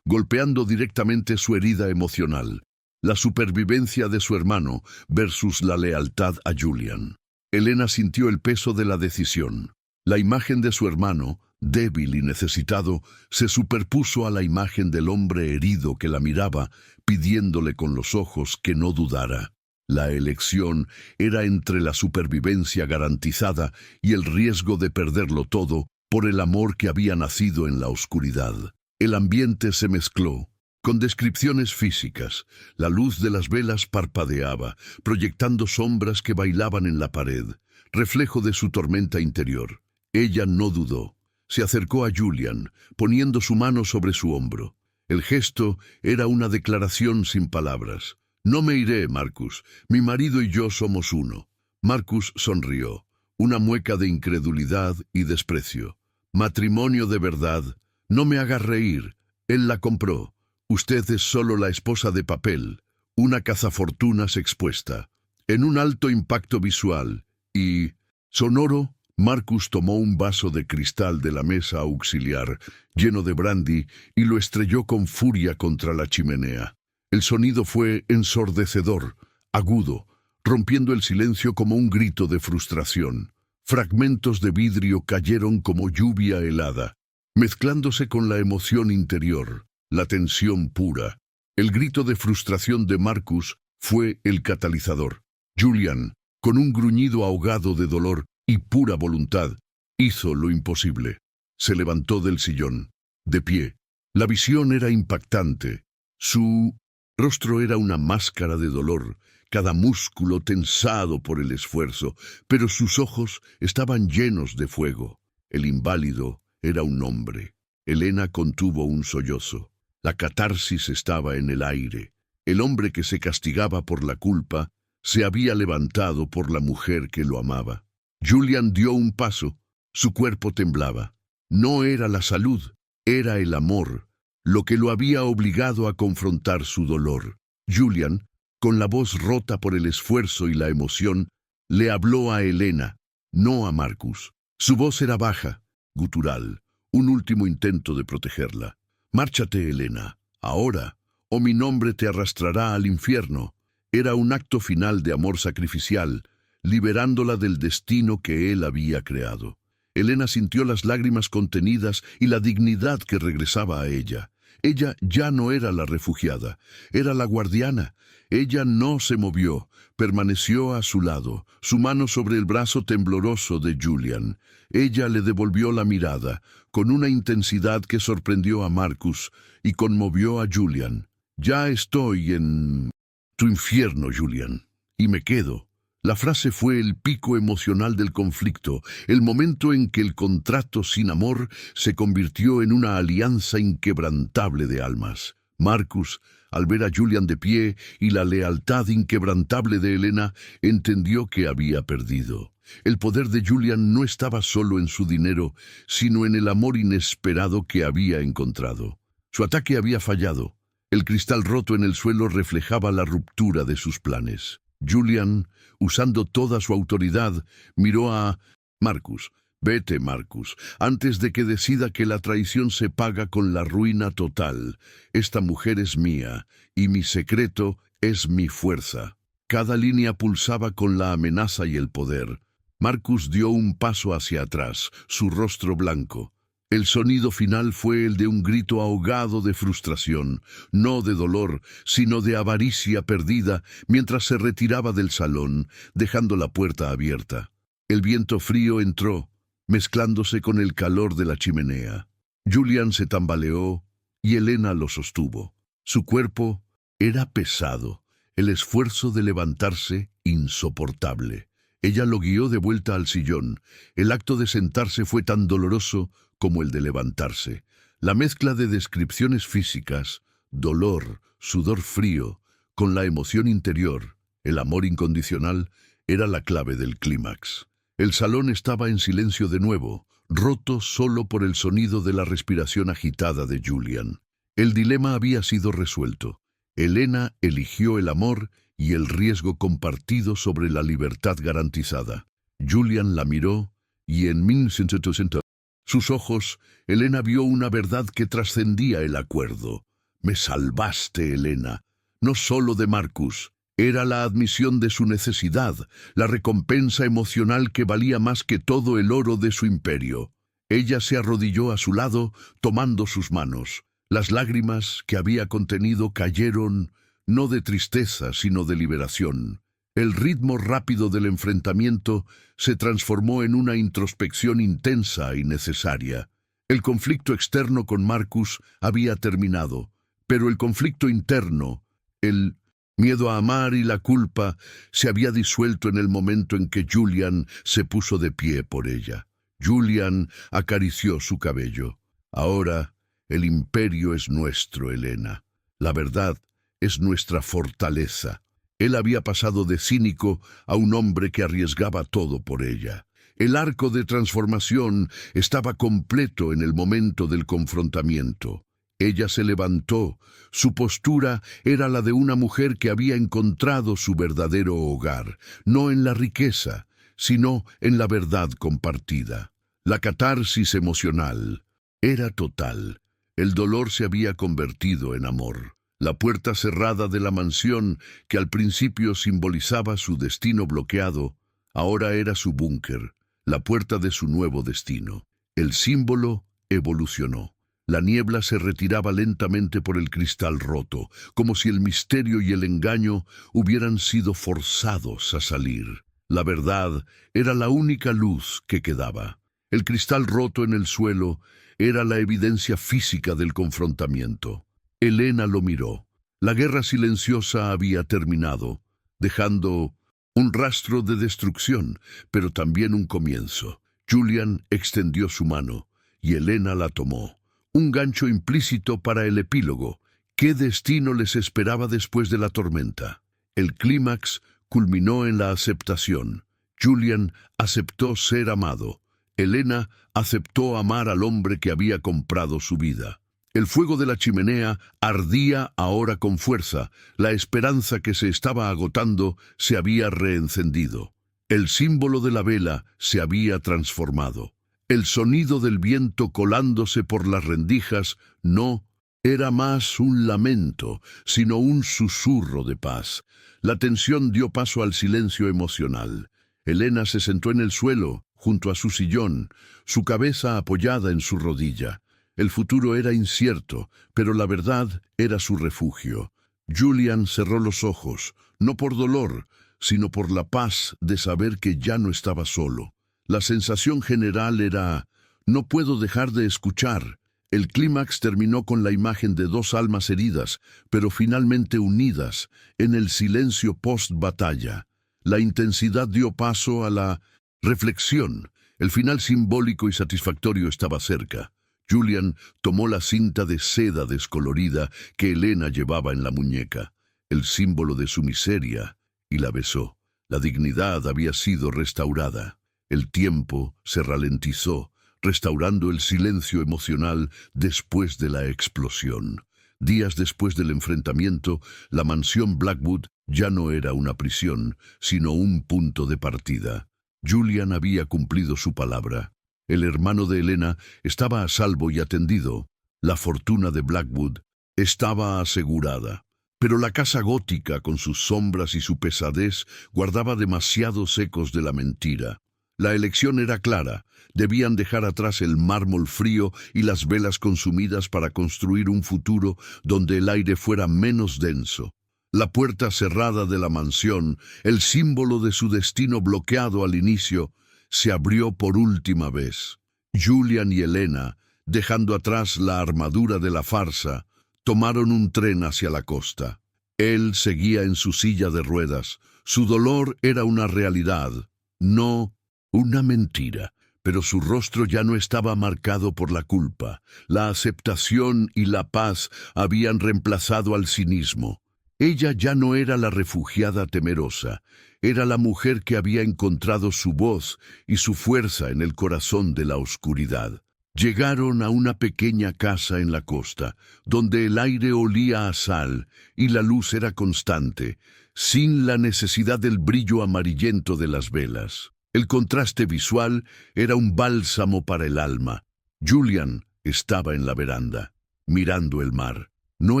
golpeando directamente su herida emocional. La supervivencia de su hermano versus la lealtad a Julian. Helena sintió el peso de la decisión. La imagen de su hermano, débil y necesitado, se superpuso a la imagen del hombre herido que la miraba, pidiéndole con los ojos que no dudara. La elección era entre la supervivencia garantizada y el riesgo de perderlo todo por el amor que había nacido en la oscuridad. El ambiente se mezcló. Con descripciones físicas, la luz de las velas parpadeaba, proyectando sombras que bailaban en la pared, reflejo de su tormenta interior. Ella no dudó. Se acercó a Julian, poniendo su mano sobre su hombro. El gesto era una declaración sin palabras. «No me iré, Marcus. Mi marido y yo somos uno». Marcus sonrió, una mueca de incredulidad y desprecio. «Matrimonio de verdad. No me haga reír. Él la compró. Usted es solo la esposa de papel, una cazafortunas expuesta». En un alto impacto visual y sonoro, Marcus tomó un vaso de cristal de la mesa auxiliar, lleno de brandy, y lo estrelló con furia contra la chimenea. El sonido fue ensordecedor, agudo, rompiendo el silencio como un grito de frustración. Fragmentos de vidrio cayeron como lluvia helada, mezclándose con la emoción interior, la tensión pura. El grito de frustración de Marcus fue el catalizador. Julian, con un gruñido ahogado de dolor y pura voluntad, hizo lo imposible. Se levantó del sillón, de pie. La visión era impactante. Su rostro era una máscara de dolor, cada músculo tensado por el esfuerzo, pero sus ojos estaban llenos de fuego. El inválido era un hombre. Helena contuvo un sollozo. La catarsis estaba en el aire. El hombre que se castigaba por la culpa se había levantado por la mujer que lo amaba. Julian dio un paso. Su cuerpo temblaba. No era la salud, era el amor, lo que lo había obligado a confrontar su dolor. Julian, con la voz rota por el esfuerzo y la emoción, le habló a Helena, no a Marcus. Su voz era baja, gutural, un último intento de protegerla. «Márchate, Helena, ahora, o mi nombre te arrastrará al infierno». Era un acto final de amor sacrificial, liberándola del destino que él había creado. Helena sintió las lágrimas contenidas y la dignidad que regresaba a ella. Ella ya no era la refugiada, era la guardiana. Ella no se movió, permaneció a su lado, su mano sobre el brazo tembloroso de Julian. Ella le devolvió la mirada, con una intensidad que sorprendió a Marcus y conmovió a Julian. «Ya estoy en tu infierno, Julian, y me quedo». La frase fue el pico emocional del conflicto, el momento en que el contrato sin amor se convirtió en una alianza inquebrantable de almas. Marcus, al ver a Julian de pie y la lealtad inquebrantable de Helena, entendió que había perdido. El poder de Julian no estaba solo en su dinero, sino en el amor inesperado que había encontrado. Su ataque había fallado. El cristal roto en el suelo reflejaba la ruptura de sus planes. Julian, usando toda su autoridad, miró a Marcus. «Vete, Marcus, antes de que decida que la traición se paga con la ruina total. Esta mujer es mía, y mi secreto es mi fuerza». Cada línea pulsaba con la amenaza y el poder. Marcus dio un paso hacia atrás, su rostro blanco. El sonido final fue el de un grito ahogado de frustración, no de dolor, sino de avaricia perdida, mientras se retiraba del salón, dejando la puerta abierta. El viento frío entró, mezclándose con el calor de la chimenea. Julian se tambaleó y Helena lo sostuvo. Su cuerpo, Era pesado, el esfuerzo de levantarse insoportable. Ella lo guió de vuelta al sillón. El acto de sentarse fue tan doloroso como el de levantarse. La mezcla de descripciones físicas, dolor, sudor frío, con la emoción interior, el amor incondicional, era la clave del clímax. El salón estaba en silencio de nuevo, roto solo por el sonido de la respiración agitada de Julian. El dilema había sido resuelto. Elena eligió el amor y el riesgo compartido sobre la libertad garantizada. Julian la miró y en 1960, sus ojos, Elena vio una verdad que trascendía el acuerdo. Me salvaste, Elena, no solo de Marcus. Era la admisión de su necesidad, la recompensa emocional que valía más que todo el oro de su imperio. Ella se arrodilló a su lado, tomando sus manos. Las lágrimas que había contenido cayeron, no de tristeza, sino de liberación. El ritmo rápido del enfrentamiento se transformó en una introspección intensa y necesaria. El conflicto externo con Marcus había terminado, pero el conflicto interno, el miedo a amar y la culpa, se había disuelto en el momento en que Julian se puso de pie por ella. Julian acarició su cabello. Ahora, el imperio es nuestro, Elena. La verdad es nuestra fortaleza. Él había pasado de cínico a un hombre que arriesgaba todo por ella. El arco de transformación estaba completo en el momento del confrontamiento. Ella se levantó. Su postura era la de una mujer que había encontrado su verdadero hogar, no en la riqueza, sino en la verdad compartida. La catarsis emocional era total. El dolor se había convertido en amor. La puerta cerrada de la mansión, que al principio simbolizaba su destino bloqueado, ahora era su búnker, la puerta de su nuevo destino. El símbolo evolucionó. La niebla se retiraba lentamente por el cristal roto, como si el misterio y el engaño hubieran sido forzados a salir. La verdad era la única luz que quedaba. El cristal roto en el suelo era la evidencia física del confrontamiento. Elena lo miró. La guerra silenciosa había terminado, dejando un rastro de destrucción, pero también un comienzo. Julian extendió su mano, y Elena la tomó. Un gancho implícito para el epílogo. ¿Qué destino les esperaba después de la tormenta? El clímax culminó en la aceptación. Julian aceptó ser amado. Elena aceptó amar al hombre que había comprado su vida. El fuego de la chimenea ardía ahora con fuerza. La esperanza que se estaba agotando se había reencendido. El símbolo de la vela se había transformado. El sonido del viento colándose por las rendijas no era más un lamento, sino un susurro de paz. La tensión dio paso al silencio emocional. Elena se sentó en el suelo, junto a su sillón, su cabeza apoyada en su rodilla. El futuro era incierto, pero la verdad era su refugio. Julian cerró los ojos, no por dolor, sino por la paz de saber que ya no estaba solo. La sensación general era: no puedo dejar de escuchar. El clímax terminó con la imagen de dos almas heridas, pero finalmente unidas, en el silencio post-batalla. La intensidad dio paso a la reflexión. El final simbólico y satisfactorio estaba cerca. Julian tomó la cinta de seda descolorida que Elena llevaba en la muñeca, el símbolo de su miseria, y la besó. La dignidad había sido restaurada. El tiempo se ralentizó, restaurando el silencio emocional después de la explosión. Días después del enfrentamiento, la mansión Blackwood ya no era una prisión, sino un punto de partida. Julian había cumplido su palabra. El hermano de Elena estaba a salvo y atendido. La fortuna de Blackwood estaba asegurada. Pero la casa gótica, con sus sombras y su pesadez, guardaba demasiados ecos de la mentira. La elección era clara. Debían dejar atrás el mármol frío y las velas consumidas para construir un futuro donde el aire fuera menos denso. La puerta cerrada de la mansión, el símbolo de su destino bloqueado al inicio, se abrió por última vez. Julian y Elena, dejando atrás la armadura de la farsa, tomaron un tren hacia la costa. Él seguía en su silla de ruedas. Su dolor era una realidad, no una mentira. Pero su rostro ya no estaba marcado por la culpa. La aceptación y la paz habían reemplazado al cinismo. Ella ya no era la refugiada temerosa, era la mujer que había encontrado su voz y su fuerza en el corazón de la oscuridad. Llegaron a una pequeña casa en la costa, donde el aire olía a sal y la luz era constante, sin la necesidad del brillo amarillento de las velas. El contraste visual era un bálsamo para el alma. Julian estaba en la veranda, mirando el mar. No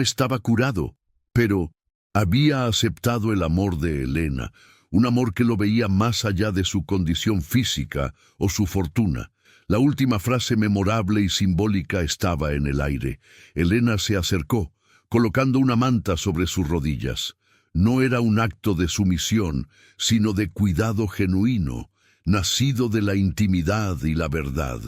estaba curado, pero había aceptado el amor de Elena, un amor que lo veía más allá de su condición física o su fortuna. La última frase memorable y simbólica estaba en el aire. Elena se acercó, colocando una manta sobre sus rodillas. No era un acto de sumisión, sino de cuidado genuino, nacido de la intimidad y la verdad.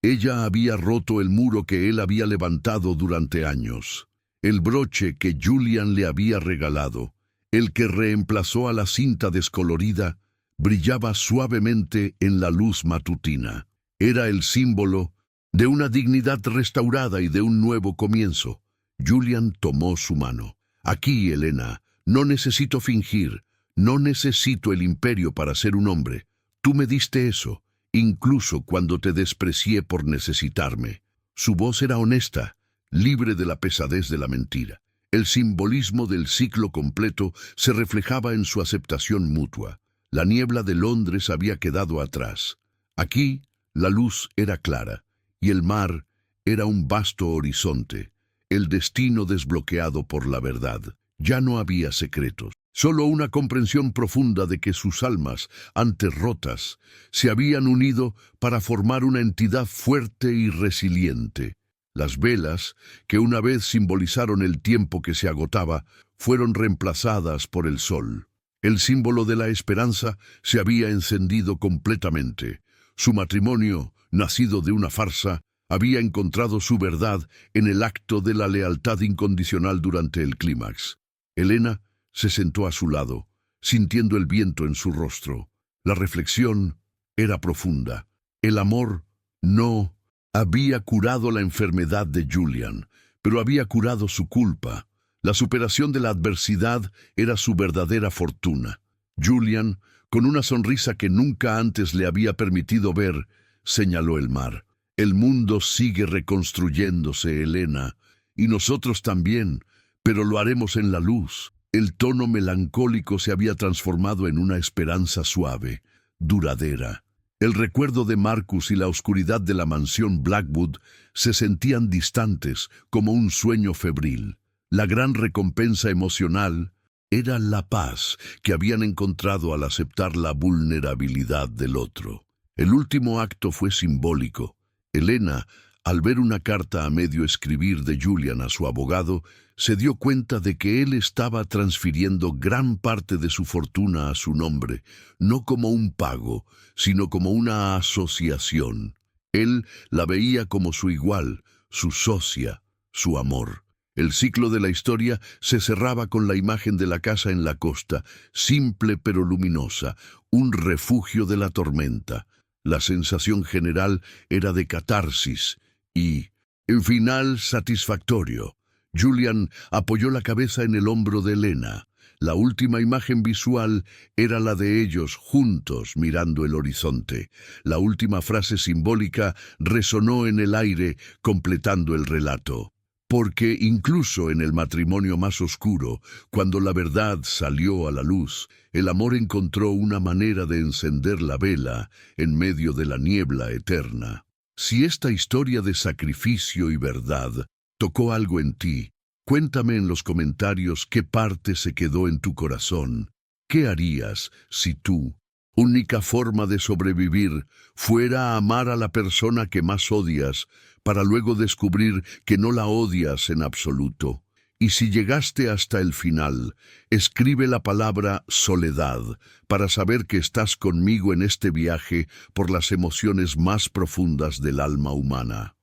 Ella había roto el muro que él había levantado durante años. El broche que Julian le había regalado, el que reemplazó a la cinta descolorida, brillaba suavemente en la luz matutina. Era el símbolo de una dignidad restaurada y de un nuevo comienzo. Julian tomó su mano. Aquí, Elena, no necesito fingir, no necesito el imperio para ser un hombre. Tú me diste eso, incluso cuando te desprecié por necesitarme. Su voz era honesta, libre de la pesadez de la mentira. El simbolismo del ciclo completo se reflejaba en su aceptación mutua. La niebla de Londres había quedado atrás. Aquí, la luz era clara, y el mar era un vasto horizonte, el destino desbloqueado por la verdad. Ya no había secretos, solo una comprensión profunda de que sus almas, antes rotas, se habían unido para formar una entidad fuerte y resiliente. Las velas, que una vez simbolizaron el tiempo que se agotaba, fueron reemplazadas por el sol. El símbolo de la esperanza se había encendido completamente. Su matrimonio, nacido de una farsa, había encontrado su verdad en el acto de la lealtad incondicional durante el clímax. Elena se sentó a su lado, sintiendo el viento en su rostro. La reflexión era profunda. El amor no había curado la enfermedad de Julian, pero había curado su culpa. La superación de la adversidad era su verdadera fortuna. Julian, con una sonrisa que nunca antes le había permitido ver, señaló el mar. El mundo sigue reconstruyéndose, Elena, y nosotros también, pero lo haremos en la luz. El tono melancólico se había transformado en una esperanza suave, duradera. El recuerdo de Marcus y la oscuridad de la mansión Blackwood se sentían distantes, como un sueño febril. La gran recompensa emocional era la paz que habían encontrado al aceptar la vulnerabilidad del otro. El último acto fue simbólico. Elena, al ver una carta a medio escribir de Julian a su abogado, se dio cuenta de que él estaba transfiriendo gran parte de su fortuna a su nombre, no como un pago, sino como una asociación. Él la veía como su igual, su socia, su amor. El ciclo de la historia se cerraba con la imagen de la casa en la costa, simple pero luminosa, un refugio de la tormenta. La sensación general era de catarsis y, en final, satisfactorio. Julian apoyó la cabeza en el hombro de Elena. La última imagen visual era la de ellos juntos mirando el horizonte. La última frase simbólica resonó en el aire, completando el relato. Porque incluso en el matrimonio más oscuro, cuando la verdad salió a la luz, el amor encontró una manera de encender la vela en medio de la niebla eterna. Si esta historia de sacrificio y verdad tocó algo en ti, cuéntame en los comentarios qué parte se quedó en tu corazón. ¿Qué harías si tu única forma de sobrevivir fuera amar a la persona que más odias, para luego descubrir que no la odias en absoluto? Y si llegaste hasta el final, escribe la palabra soledad para saber que estás conmigo en este viaje por las emociones más profundas del alma humana.